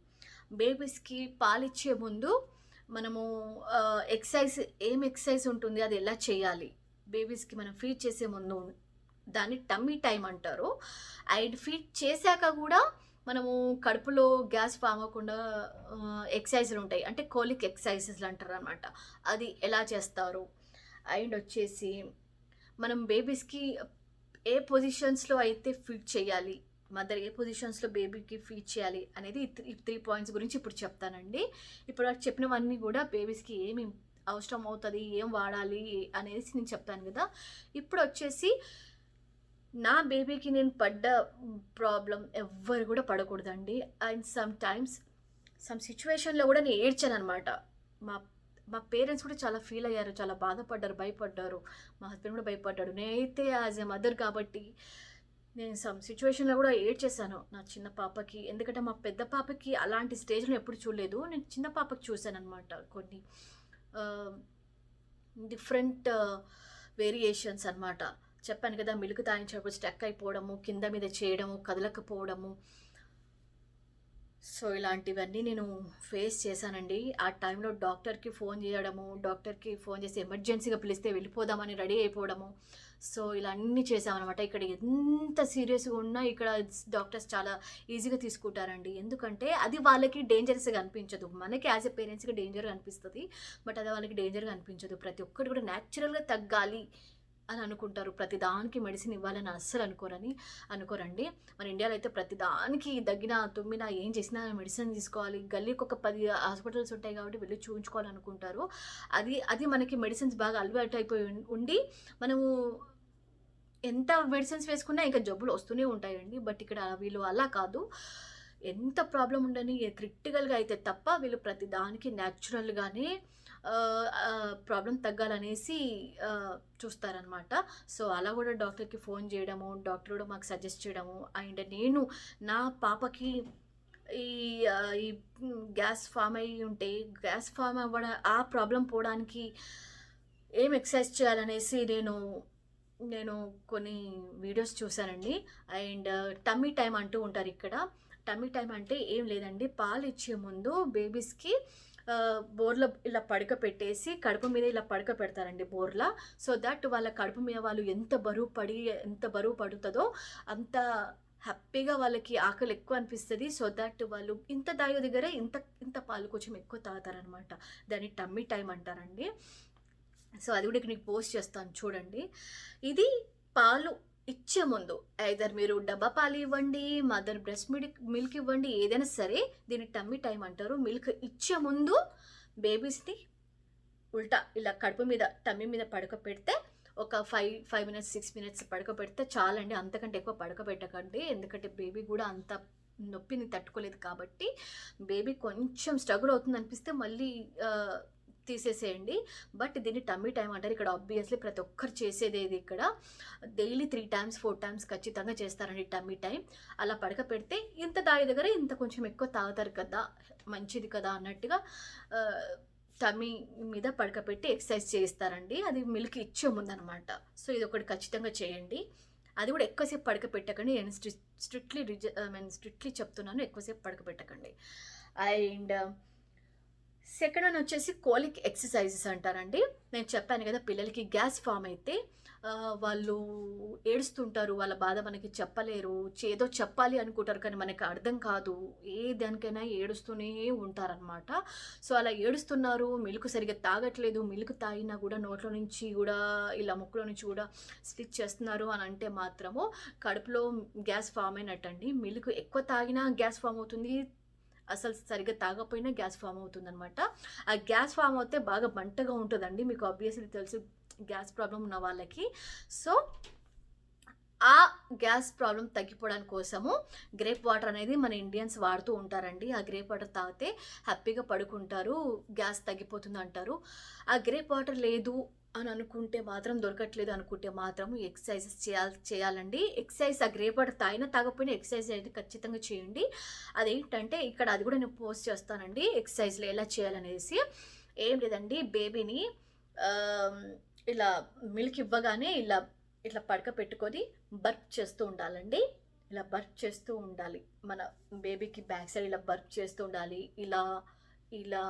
బేబీస్కి పాలిచ్చే ముందు మనము ఏం ఎక్సర్సైజ్ ఉంటుంది అది ఎలా చేయాలి, బేబీస్కి మనం ఫీడ్ చేసే ముందు దాన్ని టమ్మీ టైం అంటారు. అండ్ ఫీడ్ చేశాక కూడా మనము కడుపులో గ్యాస్ ఫామ్ అవ్వకుండా ఎక్సర్సైజులు ఉంటాయి, అంటే కోలిక్ ఎక్సర్సైజెస్ అంటారు అనమాట, అది ఎలా చేస్తారు. అండ్ వచ్చేసి మనం బేబీస్కి ఏ పొజిషన్స్లో అయితే ఫీడ్ చేయాలి, మదర్ ఏ పొజిషన్స్లో బేబీకి ఫీడ్ చేయాలి అనేది ఈ 3 పాయింట్స్ గురించి ఇప్పుడు చెప్తానండి. ఇప్పుడు చెప్పినవన్నీ కూడా బేబీస్కి ఏమి అవసరం అవుతుంది, ఏం వాడాలి అనేది నేను చెప్తాను కదా. ఇప్పుడు వచ్చేసి నా బేబీకి నేను పడ్డ ప్రాబ్లం ఎవ్వరు కూడా పడకూడదండి. అండ్ సమ్ సిచ్యువేషన్లో కూడా నేను ఏడ్చాను అనమాట. మా పేరెంట్స్ కూడా చాలా ఫీల్ అయ్యారు, చాలా బాధపడ్డారు, భయపడ్డారు, మా హస్బెండ్ కూడా భయపడ్డాడు. నేనైతే యాజ్ ఎ మదర్ కాబట్టి నేను సమ్ సిచ్యువేషన్లో కూడా ఏడ్చేసాను నా చిన్న పాపకి. ఎందుకంటే మా పెద్ద పాపకి అలాంటి స్టేజ్లో ఎప్పుడు చూడలేదు, నేను చిన్న పాపకి చూశాను అనమాట. కొన్ని డిఫరెంట్ వేరియేషన్స్ అనమాట. చెప్పాను కదా, మిల్క్ తాగించేటప్పుడు స్టక్ అయిపోవడము, కింద మీద చేయడము, కదలకపోవడము. సో ఇలాంటివన్నీ నేను ఫేస్ చేశానండి. ఆ టైంలో డాక్టర్కి ఫోన్ చేసి ఎమర్జెన్సీగా పిలిస్తే వెళ్ళిపోదామని రెడీ అయిపోవడము. సో ఇలా అన్నీ చేసామన్నమాట. ఇక్కడ ఎంత సీరియస్గా ఉన్నా ఇక్కడ డాక్టర్స్ చాలా ఈజీగా తీసుకుంటారండి. ఎందుకంటే అది వాళ్ళకి డేంజరస్గా అనిపించదు, మనకి యాజ్ ఎ పేరెంట్స్గా డేంజర్గా అనిపిస్తుంది, బట్ అది వాళ్ళకి డేంజర్గా అనిపించదు. ప్రతి ఒక్కటి కూడా న్యాచురల్గా తగ్గాలి అని అనుకుంటారు, ప్రతి దానికి మెడిసిన్ ఇవ్వాలని అస్సలు అనుకోరండి. మన ఇండియాలో అయితే ప్రతి దానికి దగ్గినా తుమ్మినా ఏం చేసినా మెడిసిన్ తీసుకోవాలి, గల్లీకి ఒక 10 హాస్పిటల్స్ ఉంటాయి కాబట్టి వెళ్ళి చూపించుకోవాలనుకుంటారు. అది మనకి మెడిసిన్స్ బాగా అలవాటు అయిపోయి ఉండి మనము ఎంత మెడిసిన్స్ వేసుకున్నా ఇంకా జబ్బులు వస్తూనే ఉంటాయండి. బట్ ఇక్కడ వీళ్ళు అలా కాదు, ఎంత ప్రాబ్లం ఉండని క్రిటికల్గా అయితే తప్ప వీళ్ళు ప్రతి దానికి న్యాచురల్గానే ప్రాబ్లం తగ్గాలనేసి చూస్తారనమాట. సో అలా కూడా డాక్టర్కి ఫోన్ చేయడము, డాక్టర్ కూడా మాకు సజెస్ట్ చేయడము. అండ్ నేను నా పాపకి ఈ గ్యాస్ ఫామ్ అయ్యి ఉంటే గ్యాస్ ఫామ్ అవ్వడం ఆ ప్రాబ్లం పోవడానికి ఏం ఎక్సర్సైజ్ చేయాలనేసి నేను కొన్ని వీడియోస్ చూశానండి. అండ్ టమ్మీ టైం అంటూ ఉంటారు ఇక్కడ. టమ్మీ టైం అంటే ఏం లేదండి, పాలు ఇచ్చే ముందు బేబీస్కి బోర్లో ఇలా పడక పెట్టేసి కడుపు మీద ఇలా పడక పెడతారండి బోర్లా. సో దట్ వాళ్ళ కడుపు మీద వాళ్ళు ఎంత బరువు పడుతుందో అంత హ్యాపీగా వాళ్ళకి ఆకలి ఎక్కువ అనిపిస్తుంది. సో దట్ వాళ్ళు ఇంత దాయో దగ్గర ఇంత పాలు కొంచెం ఎక్కువ తాగుతారనమాట. దాన్ని టమ్మీ టైం అంటారండి. సో అది కూడా నీకు పోస్ట్ చేస్తాను చూడండి. ఇది పాలు ఇచ్చే ముందు ఐదర్ మీరు డబ్బా పాలు ఇవ్వండి, మదర్ బ్రెస్ట్ మిల్క్ ఇవ్వండి, ఏదైనా సరే దీన్ని టమ్మీ టైం అంటారు. మిల్క్ ఇచ్చే ముందు బేబీస్ని ఉల్టా ఇలా కడుపు మీద టమ్మీ మీద పడక పెడితే ఒక 5 minutes 6 minutes పడక పెడితే చాలండి, అంతకంటే ఎక్కువ పడక పెట్టకండి. ఎందుకంటే బేబీ కూడా అంత నొప్పిని తట్టుకోలేదు కాబట్టి బేబీ కొంచెం స్ట్రగుల్ అవుతుంది అనిపిస్తే మళ్ళీ తీసేసేయండి. బట్ దీన్ని టమ్మీ టైం అంటారు. ఇక్కడ ఆబ్వియస్లీ ప్రతి ఒక్కరు చేసేది ఇది. ఇక్కడ డైలీ 3 టైమ్స్ 4 టైమ్స్ ఖచ్చితంగా చేస్తారండి టమ్మీ టైం. అలా పడక పెడితే ఇంత తాగే దగ్గర ఇంత కొంచెం ఎక్కువ తాగుతారు కదా, మంచిది కదా అన్నట్టుగా టమ్మీ మీద పడకపెట్టి ఎక్సర్సైజ్ చేయిస్తారండి. అది మిల్క్ ఇచ్చే ముందనమాట. సో ఇది ఒకటి ఖచ్చితంగా చేయండి. అది కూడా ఎక్కువసేపు పడకపెట్టకండి. నేను స్ట్రిక్ట్లీ చెప్తున్నాను, ఎక్కువసేపు పడకపెట్టకండి. అండ్ సెకండ్ వన్ వచ్చేసి కోలిక్ ఎక్సర్సైజెస్ అంటారండి. నేను చెప్పాను కదా, పిల్లలకి గ్యాస్ ఫామ్ అయితే వాళ్ళు ఏడుస్తుంటారు, వాళ్ళ బాధ మనకి చెప్పలేరు, ఏదో చెప్పాలి అనుకుంటారు కానీ మనకి అర్థం కాదు, ఏ దానికైనా ఏడుస్తూనే ఉంటారనమాట. సో అలా ఏడుస్తున్నారు, మిల్క్ సరిగ్గా తాగట్లేదు, మిల్క్ తాగినా కూడా నోట్లో నుంచి కూడా ఇలా ముక్కులో నుంచి కూడా స్టిచ్ చేస్తున్నారు అని అంటే మాత్రము కడుపులో గ్యాస్ ఫామ్ అయినట్టండి. మిల్క్ ఎక్కువ తాగినా గ్యాస్ ఫామ్ అవుతుంది, అసలు సరిగ్గా తాగకపోయినా గ్యాస్ ఫామ్ అవుతుంది అనమాట. ఆ గ్యాస్ ఫామ్ అవుతే బాగా మంటగా ఉంటుందండి, మీకు ఆబ్వియస్లీ తెలుసు గ్యాస్ ప్రాబ్లం ఉన్న వాళ్ళకి. సో ఆ గ్యాస్ ప్రాబ్లం తగ్గిపోవడానికి కోసము గ్రేప్ వాటర్ అనేది మన ఇండియన్స్ వాడుతూ ఉంటారండి. ఆ గ్రేప్ వాటర్ తాగితే హ్యాపీగా పడుకుంటారు, గ్యాస్ తగ్గిపోతుంది అంటారు. ఆ గ్రేప్ వాటర్ లేదు అని అనుకుంటే మాత్రం, దొరకట్లేదు అనుకుంటే మాత్రం ఎక్సర్సైజెస్ చేయాలండి. ఎక్సర్సైజ్ ఆ గ్రేప్ వాటర్ తాగినా తాగకపోయినా ఎక్సర్సైజ్ అయితే ఖచ్చితంగా చేయండి. అదేంటంటే ఇక్కడ అది కూడా నేను పోస్ట్ చేస్తానండి, ఎక్సర్సైజ్లో ఎలా చేయాలనేసి. ఏం లేదండి, బేబీని ఇలా మిల్క్ ఇవ్వగానే ఇలా ఇట్లా పడక పెట్టుకొని బర్ప్ చేస్తూ ఉండాలండి. ఇలా బర్ప్ చేస్తూ ఉండాలి, మన బేబీకి బ్యాక్ సైడ్ ఇలా బర్ప్ చేస్తూ ఉండాలి. ఇలా ఇలా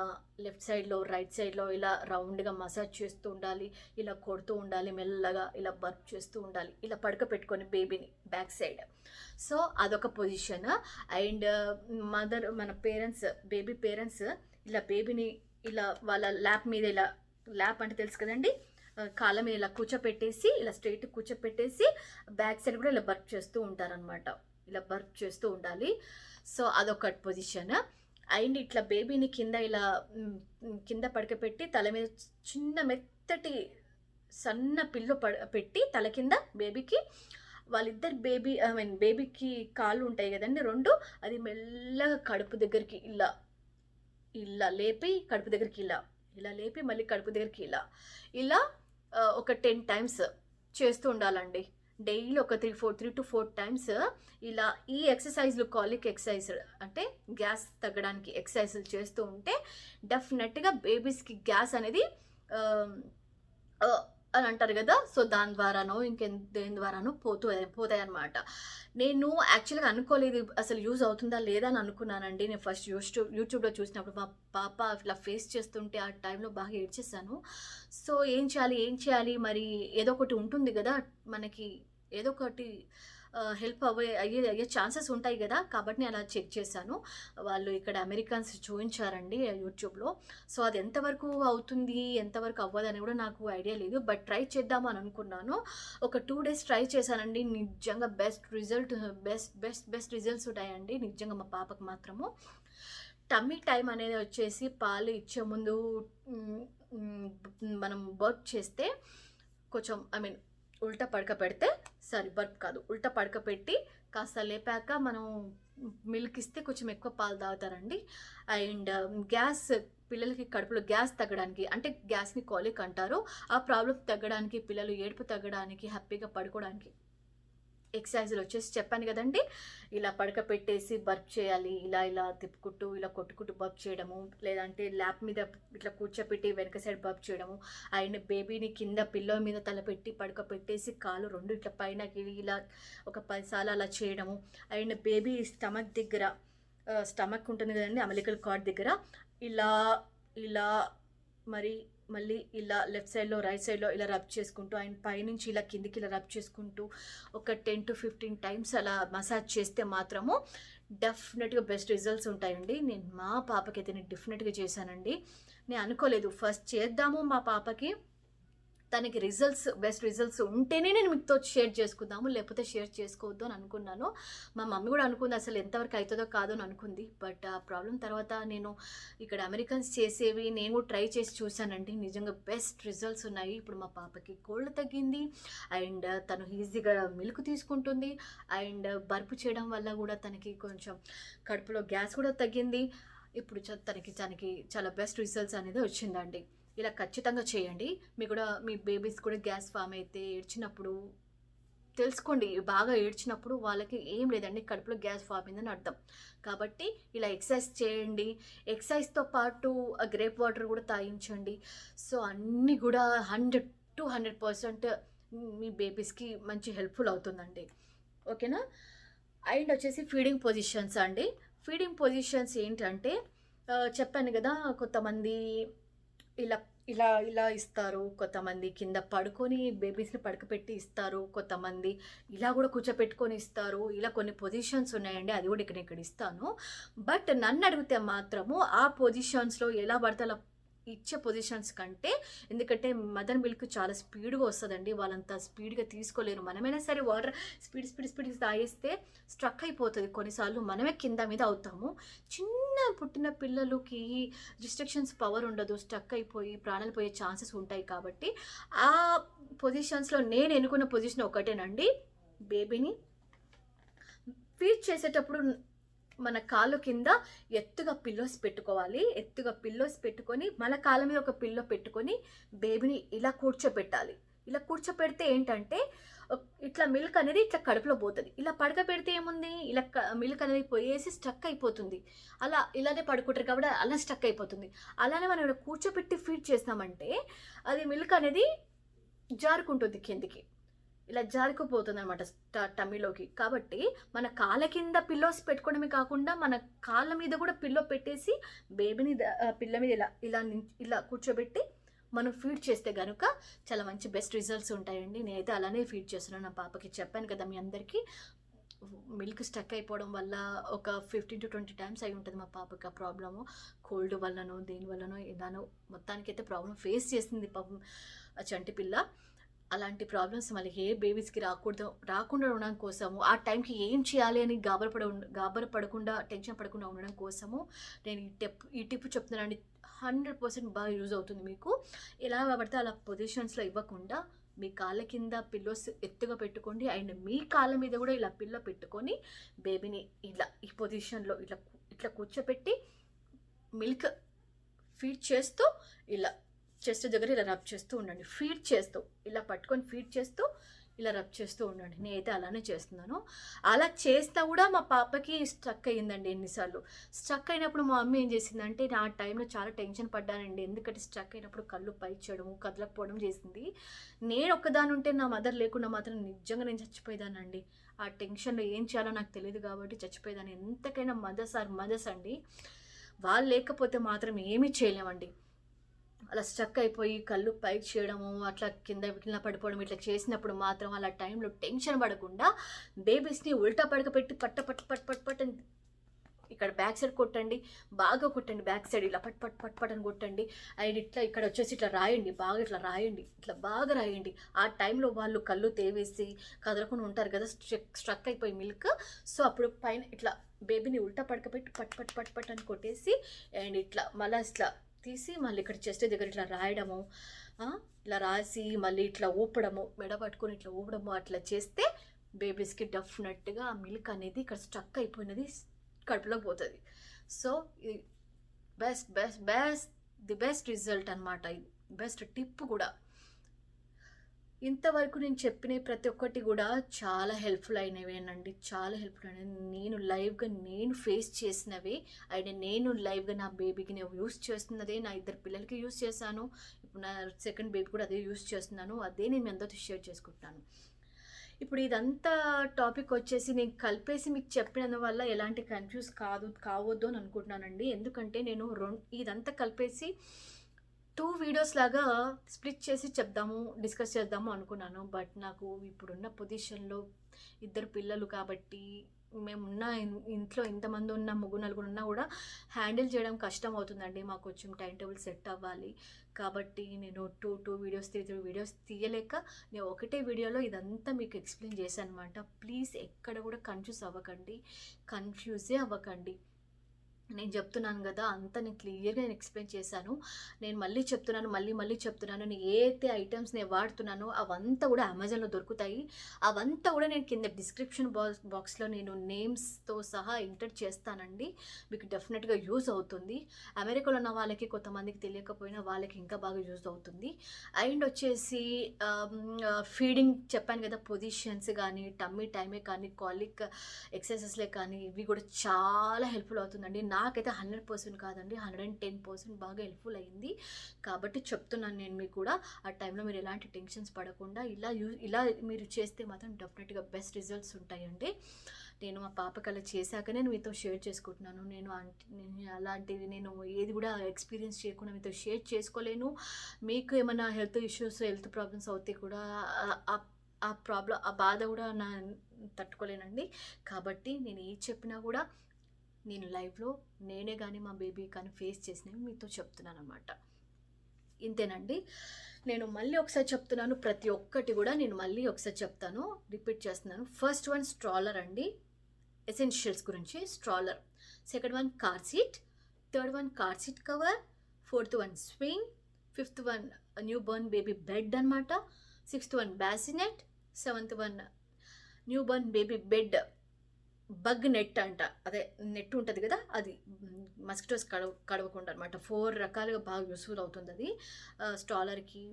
లెఫ్ట్ సైడ్లో రైట్ సైడ్లో ఇలా రౌండ్గా మసాజ్ చేస్తూ ఉండాలి, ఇలా కొడుతూ ఉండాలి, మెల్లగా ఇలా బర్ప్ చేస్తూ ఉండాలి, ఇలా పడక పెట్టుకొని బేబీని బ్యాక్ సైడ్. సో అదొక పొజిషన్. అండ్ మన పేరెంట్స్, బేబీ పేరెంట్స్ ఇలా బేబీని ఇలా వాళ్ళ ల్యాప్ మీద, ఇలా ల్యాప్ అంటే తెలుసు కదండి, కాళ్ళ మీద ఇలా కూర్చోపెట్టేసి, ఇలా స్ట్రైట్ కూర్చోపెట్టేసి బ్యాక్ సైడ్ కూడా ఇలా బర్ప్ చేస్తూ ఉంటారనమాట. ఇలా బర్ప్ చేస్తూ ఉండాలి. సో అదొక పొజిషన్. అండ్ ఇట్లా బేబీని కింద ఇలా కింద పడకపెట్టి తల మీద చిన్న మెత్తటి సన్న పిల్లో పెట్టి తల కింద బేబీకి, వాళ్ళిద్దరు బేబీకి కాళ్ళు ఉంటాయి కదండి 2, అది మెల్లగా కడుపు దగ్గరికి ఇలా ఇలా లేపి, కడుపు దగ్గరికి ఇలా ఇలా లేపి, మళ్ళీ కడుపు దగ్గరికి ఇలా ఇలా ఒక 10 టైమ్స్ చేస్తూ ఉండాలండి. డైలీ ఒక 3 to 4 టైమ్స్ ఇలా ఈ ఎక్సర్సైజ్లు, కాలిక్ ఎక్సర్సైజ్ అంటే గ్యాస్ తగ్గడానికి ఎక్సర్సైజ్లు చేస్తూ ఉంటే డెఫినెట్గా బేబీస్కి గ్యాస్ అనేది అని అంటారు కదా, సో దాని ద్వారానో దేని ద్వారానో పోతాయి అన్నమాట. నేను యాక్చువల్గా అనుకోలేదు అసలు యూజ్ అవుతుందా లేదా అని అనుకున్నానండి. నేను ఫస్ట్ యూట్యూబ్లో చూసినప్పుడు మా పాప ఇట్లా ఫేస్ చేస్తుంటే ఆ టైంలో బాగా ఏడ్చేసాను. సో ఏం చేయాలి మరి, ఏదో ఒకటి ఉంటుంది కదా మనకి, ఏదో ఒకటి హెల్ప్ అయ్యే ఛాన్సెస్ ఉంటాయి కదా, కాబట్టి నేను అలా చెక్ చేశాను. వాళ్ళు ఇక్కడ అమెరికన్స్ చూపించారండి యూట్యూబ్లో. సో అది ఎంతవరకు అవుతుంది ఎంతవరకు అవ్వదని కూడా నాకు ఐడియా లేదు, బట్ ట్రై చేద్దాము అని అనుకున్నాను. ఒక 2 days ట్రై చేశానండి. నిజంగా బెస్ట్ రిజల్ట్స్ ఉంటాయండి నిజంగా మా పాపకు మాత్రము. టమ్మీ టైం అనేది వచ్చేసి పాలు ఇచ్చే ముందు మనం బర్ప్ చేస్తే కొంచెం ఉల్టా పడక పెడితే, బర్ప్ కాదు, ఉల్టా పడక పెట్టి కాస్త లేపాక మనం మిల్క్ ఇస్తే కొంచెం ఎక్కువ పాలు తాగుతారండి. అండ్ గ్యాస్, పిల్లలకి కడుపులో గ్యాస్ తగ్గడానికి, అంటే గ్యాస్ని కాలిక్ అంటారు, ఆ ప్రాబ్లం తగ్గడానికి, పిల్లలు ఏడుపు తగ్గడానికి, హ్యాపీగా పడుకోవడానికి ఎక్సర్సైజ్లు వచ్చేసి చెప్పాను కదండి. ఇలా పడక పెట్టేసి బర్ప్ చేయాలి, ఇలా తిప్పుకుంటూ ఇలా కొట్టుకుంటూ బర్ప్ చేయడము, లేదంటే ల్యాప్ మీద ఇట్లా కూర్చోపెట్టి వెనక సైడ్ బర్ప్ చేయడము. అండ్ బేబీని కింద పిల్లో మీద తలపెట్టి పడక పెట్టేసి కాలు 2 ఇట్లా పైనకి ఇలా ఒక 10 సార్లు అలా చేయడము. అండ్ బేబీ స్టమక్ ఉంటుంది కదండి, అమలికల్ కార్డ్ దగ్గర ఇలా ఇలా మళ్ళీ ఇలా లెఫ్ట్ సైడ్లో రైట్ సైడ్లో ఇలా రబ్ చేసుకుంటూ, అండ్ పైనుంచి ఇలా కిందికి ఇలా రబ్ చేసుకుంటూ ఒక 10 to 15 టైమ్స్ అలా మసాజ్ చేస్తే మాత్రము డెఫినెట్గా బెస్ట్ రిజల్ట్స్ ఉంటాయండి. నేను మా పాపకైతే నేను డెఫినెట్గా చేశానండి. నేను అనుకోలేదు ఫస్ట్ చేద్దాము మా పాపకి తనకి బెస్ట్ రిజల్ట్స్ ఉంటేనే నేను మీతో షేర్ చేసుకుందాము, లేకపోతే షేర్ చేసుకోవద్దు అని అనుకున్నాను. మా మమ్మీ కూడా అనుకుంది అసలు ఎంతవరకు అవుతుందో కాదో అని అనుకుంది. బట్ ఆ ప్రాబ్లం తర్వాత నేను ఇక్కడ అమెరికన్స్ చేసేవి నేను కూడా ట్రై చేసి చూశానండి. నిజంగా బెస్ట్ రిజల్ట్స్ ఉన్నాయి. ఇప్పుడు మా పాపకి కోల్డ్ తగ్గింది, అండ్ తను ఈజీగా మిల్క్ తీసుకుంటుంది, అండ్ బర్పు చేయడం వల్ల కూడా తనకి కొంచెం కడుపులో గ్యాస్ కూడా తగ్గింది. ఇప్పుడు తనకి చాలా బెస్ట్ రిజల్ట్స్ అనేది వచ్చిందండి. ఇలా ఖచ్చితంగా చేయండి. మీ బేబీస్ కూడా గ్యాస్ ఫామ్ అయితే ఏడ్చినప్పుడు తెలుసుకోండి. బాగా ఏడ్చినప్పుడు వాళ్ళకి ఏం లేదండి, కడుపులో గ్యాస్ ఫామ్ అయిందని అర్థం. కాబట్టి ఇలా ఎక్సర్సైజ్ చేయండి. ఎక్సర్సైజ్తో పాటు గ్రేప్ వాటర్ కూడా తాగించండి. సో అన్నీ కూడా 100% మీ బేబీస్కి మంచి హెల్ప్ఫుల్ అవుతుందండి. ఓకేనా? అండ్ వచ్చేసి ఫీడింగ్ పొజిషన్స్ అండి. ఫీడింగ్ పొజిషన్స్ ఏంటంటే చెప్పాను కదా, కొంతమంది ఇలా ఇలా ఇలా ఇస్తారు, కొంతమంది కింద పడుకొని బేబీస్ని పడుకోపెట్టి ఇస్తారు, కొంతమంది ఇలా కూడా కూర్చోపెట్టుకొని ఇస్తారు. ఇలా కొన్ని పొజిషన్స్ ఉన్నాయండి, అది కూడా ఇక్కడ ఇస్తాను. బట్ నన్ను అడిగితే మాత్రము ఆ పొజిషన్స్లో ఎలా పడితే అలా ఇచ్చే పొజిషన్స్ కంటే, ఎందుకంటే మదర్ మిల్క్ చాలా స్పీడ్గా వస్తుందండి, వాళ్ళంతా స్పీడ్గా తీసుకోలేరు. మనమైనా సరే వాటర్ స్పీడ్ తాగేస్తే స్ట్రక్ అయిపోతుంది, కొన్నిసార్లు మనమే కింద మీద అవుతాము. చిన్న పుట్టిన పిల్లలకి రిస్ట్రిక్షన్స్ పవర్ ఉండదు, స్ట్రక్ అయిపోయి ప్రాణాలు పోయే ఛాన్సెస్ ఉంటాయి. కాబట్టి ఆ పొజిషన్స్లో నేను ఎన్నుకున్న పొజిషన్ ఒకటేనండి. బేబీని ఫీడ్ చేసేటప్పుడు మన కాళ్ళు కింద ఎత్తుగా పిల్లోస్ పెట్టుకోవాలి. ఎత్తుగా పిల్లోస్ పెట్టుకొని మన కాళ్ళ మీద ఒక పిల్లో పెట్టుకొని బేబీని ఇలా కూర్చోపెట్టాలి. ఇలా కూర్చోపెడితే ఏంటంటే ఇట్లా మిల్క్ అనేది ఇట్లా కడుపులో పోతుంది. ఇలా పడకపెడితే ఏముంది, ఇలా మిల్క్ అనేది పోయేసి స్టక్ అయిపోతుంది. ఇలానే పడుకుంటారు కాబట్టి అలా స్టక్ అయిపోతుంది. అలానే మనం ఇక్కడ కూర్చోపెట్టి ఫీడ్ చేస్తామంటే అది మిల్క్ అనేది జారుకుంటుంది కిందికి, ఇలా జారుకుపోతుంది అనమాట టమ్మీలోకి. కాబట్టి మన కాళ్ళ కింద పిల్లోస్ పెట్టుకోవడమే కాకుండా మన కాళ్ళ మీద కూడా పిల్లో పెట్టేసి బేబీని పిల్ల మీద ఇలా కూర్చోబెట్టి మనం ఫీడ్ చేస్తే కనుక చాలా మంచి బెస్ట్ రిజల్ట్స్ ఉంటాయండి. నేనైతే అలానే ఫీడ్ చేస్తున్నాను నా పాపకి. చెప్పాను కదా మీ అందరికీ, మిల్క్ స్టక్ అయిపోవడం వల్ల ఒక 15 to 20 టైమ్స్ అయి ఉంటుంది మా పాపకి ఆ ప్రాబ్లము. కోల్డ్ వల్లనో దేనివల్లనో ఏదానో మొత్తానికైతే ప్రాబ్లం ఫేస్ చేసింది పాపం చంటి పిల్ల. అలాంటి ప్రాబ్లమ్స్ మళ్ళీ ఏ బేబీస్కి రాకుండా ఉండడం కోసము, ఆ టైంకి ఏం చేయాలి అని గాబరపడకుండా టెన్షన్ పడకుండా ఉండడం కోసము నేను ఈ టిప్ చెప్తున్నానండి. 100% బాగా యూజ్ అవుతుంది మీకు. ఎలా పడితే అలా పొజిషన్స్లో ఇవ్వకుండా మీ కాళ్ళ కింద పిల్లోస్ ఎత్తుగా పెట్టుకోండి, అండ్ మీ కాళ్ళ మీద కూడా ఇలా పిల్లో పెట్టుకొని బేబీని ఈ పొజిషన్లో ఇట్లా కూర్చోపెట్టి మిల్క్ ఫీడ్ చేస్తూ ఇలా చెస్ట్ దగ్గర ఇలా రబ్ చేస్తూ ఉండండి. ఫీడ్ చేస్తూ ఇలా పట్టుకొని ఫీడ్ చేస్తూ ఇలా రబ్ చేస్తూ ఉండండి. నేనైతే అలానే చేస్తున్నాను. అలా చేస్తా కూడా మా పాపకి స్ట్రక్ అయ్యిందండి ఎన్నిసార్లు. స్ట్రక్ అయినప్పుడు మా అమ్మ ఏం చేసిందంటే, నా టైంలో చాలా టెన్షన్ పడ్డానండి. ఎందుకంటే స్ట్రక్ అయినప్పుడు కళ్ళు పై చేయడము కదలకపోవడం చేసింది. నేను ఒక్కదాని ఉంటే, నా మదర్ లేకుండా మాత్రం నిజంగా నేను చచ్చిపోయేదానండి. ఆ టెన్షన్లో ఏం చేయాలో నాకు తెలియదు కాబట్టి చచ్చిపోయేదాన్ని. ఎంతకైనా మదర్స్ అండి, వాళ్ళు లేకపోతే మాత్రం ఏమీ చేయలేమండి. అలా స్ట్రక్ అయిపోయి కళ్ళు పైకి చేయడము, అట్లా కింద పడిపోవడం ఇట్లా చేసినప్పుడు మాత్రం అలా టైంలో టెన్షన్ పడకుండా బేబీస్ని ఉల్టా పడకపెట్టి పట్ అని ఇక్కడ బ్యాక్ సైడ్ కొట్టండి, బాగా కొట్టండి. బ్యాక్ సైడ్ ఇలా పట్ అని కొట్టండి. అండ్ ఇక్కడ వచ్చేసి ఇట్లా రాయండి, ఇట్లా బాగా రాయండి. ఆ టైంలో వాళ్ళు కళ్ళు తేవేసి కదలకుండా ఉంటారు కదా, స్ట్రక్ అయిపోయి మిల్క్. సో అప్పుడు పైన ఇట్లా బేబీని ఉల్టా పడకపెట్టి పట్ అని కొట్టేసి, అండ్ మళ్ళీ ఇట్లా తీసి మళ్ళీ ఇక్కడ చెస్ట్ దగ్గర ఇట్లా రాయడము, ఇలా రాసి మళ్ళీ ఇట్లా ఊపడము, మెడ పట్టుకొని ఇట్లా ఊపడము, అట్లా చేస్తే బేబీస్కి డెఫినెట్గా ఆ మిల్క్ అనేది ఇక్కడ స్టక్ అయిపోయినది కడుపులో పోతుంది. సో ఇది బెస్ట్ రిజల్ట్ అనమాట. ఇది బెస్ట్ టిప్ కూడా. ఇంతవరకు నేను చెప్పిన ప్రతి ఒక్కటి కూడా చాలా హెల్ప్ఫుల్ అయినవేనండి, చాలా హెల్ప్ఫుల్ అయినవి. నేను ఫేస్ చేసినవే, అండ్ నేను లైవ్గా నా బేబీకి నేను యూస్ చేస్తున్నదే, నా 2 పిల్లలకి యూస్ చేశాను. ఇప్పుడు నా సెకండ్ బేబీ కూడా అదే యూస్ చేస్తున్నాను. అదే నేను అందరితో షేర్ చేసుకుంటున్నాను. ఇప్పుడు ఇదంతా టాపిక్ వచ్చేసి నేను కలిపేసి మీకు చెప్పినందు వల్ల ఎలాంటి కన్ఫ్యూజ్ కావద్దు అని అనుకుంటున్నానండి. ఎందుకంటే నేను ఇదంతా కలిపేసి 2 వీడియోస్ లాగా స్ప్లిట్ చేసి డిస్కస్ చేద్దాము అనుకున్నాను. బట్ నాకు ఇప్పుడున్న పొజిషన్‌లో ఇద్దరు పిల్లలు కాబట్టి, మేమున్న ఇంట్లో ఇంతమంది ఉన్న ముగ్గురు, నలుగురు ఉన్నా కూడా హ్యాండిల్ చేయడం కష్టం అవుతుందండి. మాకు కొంచెం టైమ్ టేబుల్ సెట్ అవ్వాలి. కాబట్టి నేను 2 వీడియోస్, 3 వీడియోస్ తీయలేక నేను ఒకటే వీడియోలో ఇదంతా మీకు ఎక్స్‌ప్లెయిన్ చేశాననమాట. ప్లీజ్ ఎక్కడ కూడా కన్‌ఫ్యూజే అవ్వకండి. నేను చెప్తున్నాను కదా! అంతా నేను క్లియర్‌గా ఎక్స్‌ప్లెయిన్ చేశాను. నేను మళ్ళీ చెప్తున్నాను. నేను ఏ అయితే ఐటెమ్స్ నేను వాడుతున్నానో అవంతా కూడా అమెజాన్‌లో దొరుకుతాయి. అవంతా కూడా నేను కింద డిస్క్రిప్షన్ బాక్స్‌లో నేను నేమ్స్‌తో సహా ఎంటర్ చేస్తానండి. మీకు డెఫినెట్‌గా యూజ్ అవుతుంది. అమెరికాలో ఉన్న వాళ్ళకి కొంతమందికి తెలియకపోయినా వాళ్ళకి ఇంకా బాగా యూజ్ అవుతుంది. అండ్ వచ్చేసి ఫీడింగ్ చెప్పాను కదా! పొజిషన్స్ కానీ, టమ్మీ టైమే కానీ, కాలిక్ ఎక్సర్సైజెస్‌లే కానీ ఇవి కూడా చాలా హెల్ప్‌ఫుల్ అవుతుందండి. నాకైతే 100% కాదండి, 110% బాగా హెల్ప్‌ఫుల్ అయింది. కాబట్టి చెప్తున్నాను నేను మీకు కూడా. ఆ టైంలో మీరు ఎలాంటి టెన్షన్స్ పడకుండా ఇలా మీరు చేస్తే మాత్రం డెఫినెట్‌గా బెస్ట్ రిజల్ట్స్ ఉంటాయండి. నేను మా పాపకి అలా చేశాకనే మీతో షేర్ చేసుకుంటున్నాను. నేను అలాంటివి నేను ఏది కూడా ఎక్స్‌పీరియన్స్ చేయకుండా మీతో షేర్ చేసుకోలేను. మీకు ఏమైనా హెల్త్ ప్రాబ్లమ్స్ అవుతే కూడా ఆ బాధ కూడా తట్టుకోలేనండి. కాబట్టి నేను ఏది చెప్పినా కూడా నేను లైవ్‌లో నేనే గానీ, మా బేబీ కానీ ఫేస్ చేసినవి మీతో చెప్తున్నాననమాట. ఇంతేనండి. నేను మళ్ళీ ఒకసారి చెప్తున్నాను. ప్రతి ఒక్కటి కూడా నేను మళ్ళీ ఒకసారి చెప్తాను. రిపీట్ చేస్తున్నాను. ఫస్ట్ వన్ స్ట్రాలర్ అండి. ఎసెన్షియల్స్ గురించి stroller. Second one car seat. Third one car seat cover. Fourth one swing. Fifth one new born baby bed అనమాట. Sixth one bassinet. Seventh one new born baby bed bug net అంట. అదే net ఉంటుంది కదా, అది mosquitoes కడవకుండా అనమాట. 4 రకాలుగా బాగా useful అవుతుంది అది. స్ట్రాలర్కి,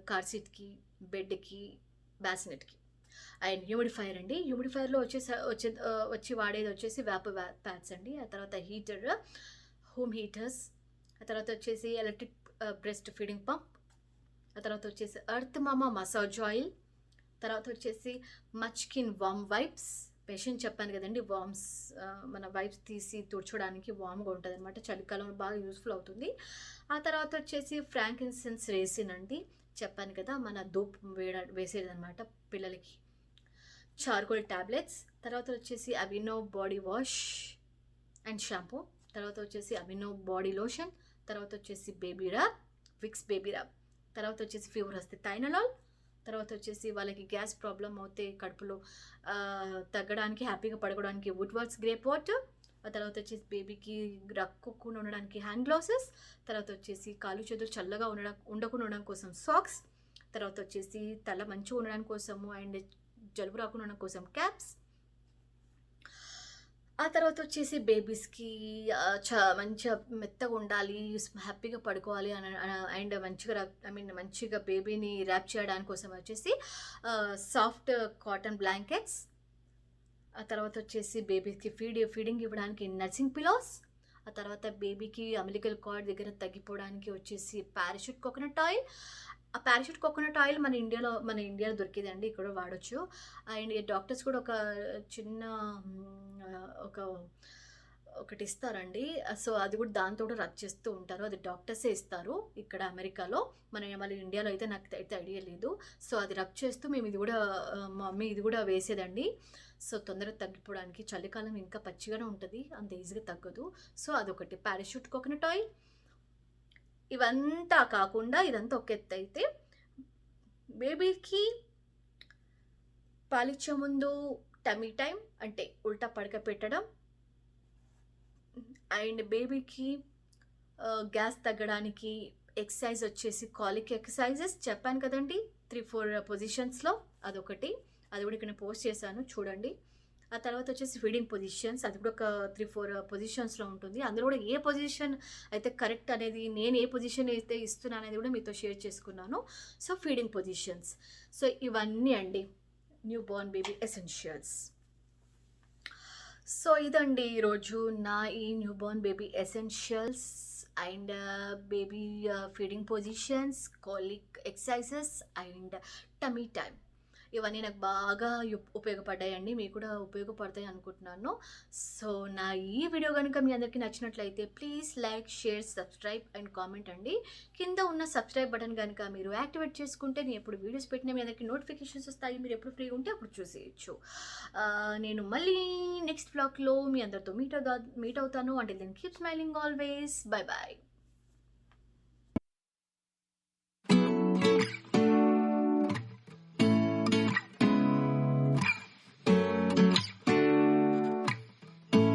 కార్ సీట్కి, బెడ్కి, బాసినెట్కి. అండ్ హ్యూమిడిఫైయర్ అండి. హ్యూమిడిఫైయర్లో వచ్చి వాడేది వచ్చేసి వేపర్ ప్యాడ్స్ అండి. ఆ తర్వాత హీటర్, హోమ్ హీటర్స్. ఆ తర్వాత వచ్చేసి ఎలక్ట్రిక్ బ్రెస్ట్ ఫీడింగ్ పంప్. ఆ తర్వాత వచ్చేసి ఎర్త్ మామా మసాజ్ ఆయిల్. తర్వాత వచ్చేసి మచ్కిన్ వామ్ వైప్స్. పేషెంట్ చెప్పాను కదండి, వామ్స్ మన వైప్స్ తీసి తుడచడానికి వామ్గా ఉంటుంది అనమాట. చలికాలంలో బాగా యూస్ఫుల్ అవుతుంది. ఆ తర్వాత వచ్చేసి ఫ్రాంకిన్సెన్స్ రేసిన్ అండి. చెప్పాను కదా, మన ధూప్ వేసేదనమాట పిల్లలకి. Charcoal tablets. తర్వాత వచ్చేసి Aveeno body wash and shampoo. తర్వాత వచ్చేసి అవినో బాడీ లోషన్. తర్వాత వచ్చేసి baby rub, Vicks baby rub. తర్వాత వచ్చేసి ఫీవర్ వస్తే టైనలాల్. తర్వాత వచ్చేసి వాళ్ళకి గ్యాస్ ప్రాబ్లం అవుతే కడుపులో తగ్గడానికి, హ్యాపీగా పడుకోవడానికి వుడ్ వర్డ్స్ గ్రేప్ వాటర్. ఆ తర్వాత వచ్చేసి బేబీకి రక్కోకుండా ఉండడానికి హ్యాండ్ గ్లౌసెస్. తర్వాత వచ్చేసి కాలు చేతులు చల్లగా ఉండకుండా ఉండడం కోసం సాక్స్. తర్వాత వచ్చేసి తల మంచిగా ఉండడానికి కోసము అండ్ జలుబు రాకుండా ఉండడం కోసం క్యాప్స్. ఆ తర్వాత వచ్చేసి బేబీస్కి మంచిగా మెత్తగా ఉండాలి, హ్యాపీగా పడుకోవాలి అండ్ మంచిగా బేబీని ర్యాప్ చేయడానికి కోసం వచ్చేసి సాఫ్ట్ కాటన్ బ్లాంకెట్స్. ఆ తర్వాత వచ్చేసి బేబీకి ఫీడింగ్ ఇవ్వడానికి నర్సింగ్ పిలోస్. ఆ తర్వాత బేబీకి అమిలికల్ కార్డ్ దగ్గర తగ్గిపోవడానికి వచ్చేసి పారాషూట్ కోకోనట్ ఆయిల్. ఆ పారాషూట్ కోకోనట్ ఆయిల్ మన ఇండియాలో దొరికేదండి, ఇక్కడ వాడచ్చు. అండ్ డాక్టర్స్ కూడా చిన్న ఒకటి ఇస్తారండి. సో అది కూడా దాంతో కూడా రబ్ చేస్తూ ఉంటారు. అది డాక్టర్సే ఇస్తారు ఇక్కడ అమెరికాలో. మళ్ళీ ఇండియాలో అయితే నాకు అయితే ఐడియా లేదు. సో అది రబ్ చేస్తూ మేము మా మమ్మీ ఇది కూడా వేసేదండి. సో తొందరగా తగ్గిపోవడానికి. చలికాలం ఇంకా పచ్చిగానే ఉంటుంది, అంత ఈజీగా తగ్గదు. సో అదొకటి పారాషూట్ కోకోనట్ ఆయిల్. ఇవంతా కాకుండా ఇదంతా ఒక ఎత్తు అయితే, బేబీకి పాలిచ్చే ముందు టమీ టైం అంటే ఉల్టా పడక పెట్టడం. అండ్ బేబీకి గ్యాస్ తగ్గడానికి ఎక్సర్సైజ్ వచ్చేసి కాలిక్ ఎక్సర్సైజెస్ చెప్పాను కదండి, 3-4 పొజిషన్స్లో. అదొకటి, అది కూడా ఇక్కడ పోస్ట్ చేశాను చూడండి. ఆ తర్వాత వచ్చేసి ఫీడింగ్ పొజిషన్స్, అది కూడా ఒక 3-4 పొజిషన్స్లో ఉంటుంది. అందులో కూడా ఏ పొజిషన్ అయితే కరెక్ట్ అనేది, నేను ఏ పొజిషన్ అయితే ఇస్తున్నాను అనేది కూడా మీతో షేర్ చేసుకున్నాను. So feeding positions. సో ఇవన్నీ అండి new born baby essentials. So ఇదండి ఈరోజు ఈ new born baby essentials and baby feeding positions, colic exercises and tummy time. ఇవన్నీ నాకు బాగా ఉపయోగపడ్డాయండి. మీకు కూడా ఉపయోగపడతాయి అనుకుంటున్నాను. సో, నా ఈ వీడియో గనుక మీ అందరికీ నచ్చినట్లయితే please like, share, subscribe and comment అండి. కింద ఉన్న సబ్స్క్రైబ్ బటన్ గనుక మీరు యాక్టివేట్ చేసుకుంటే నేను ఎప్పుడు వీడియోస్ పెట్టినా మీ అందరికీ నోటిఫికేషన్స్ వస్తాయి. మీరు ఎప్పుడు ఫ్రీగా ఉంటే అప్పుడు చూసేయచ్చు. నేను మళ్ళీ నెక్స్ట్ వ్లాగ్‌లో మీ అందరితో మీట్ అవుతాను. Until then keep smiling always. Bye by.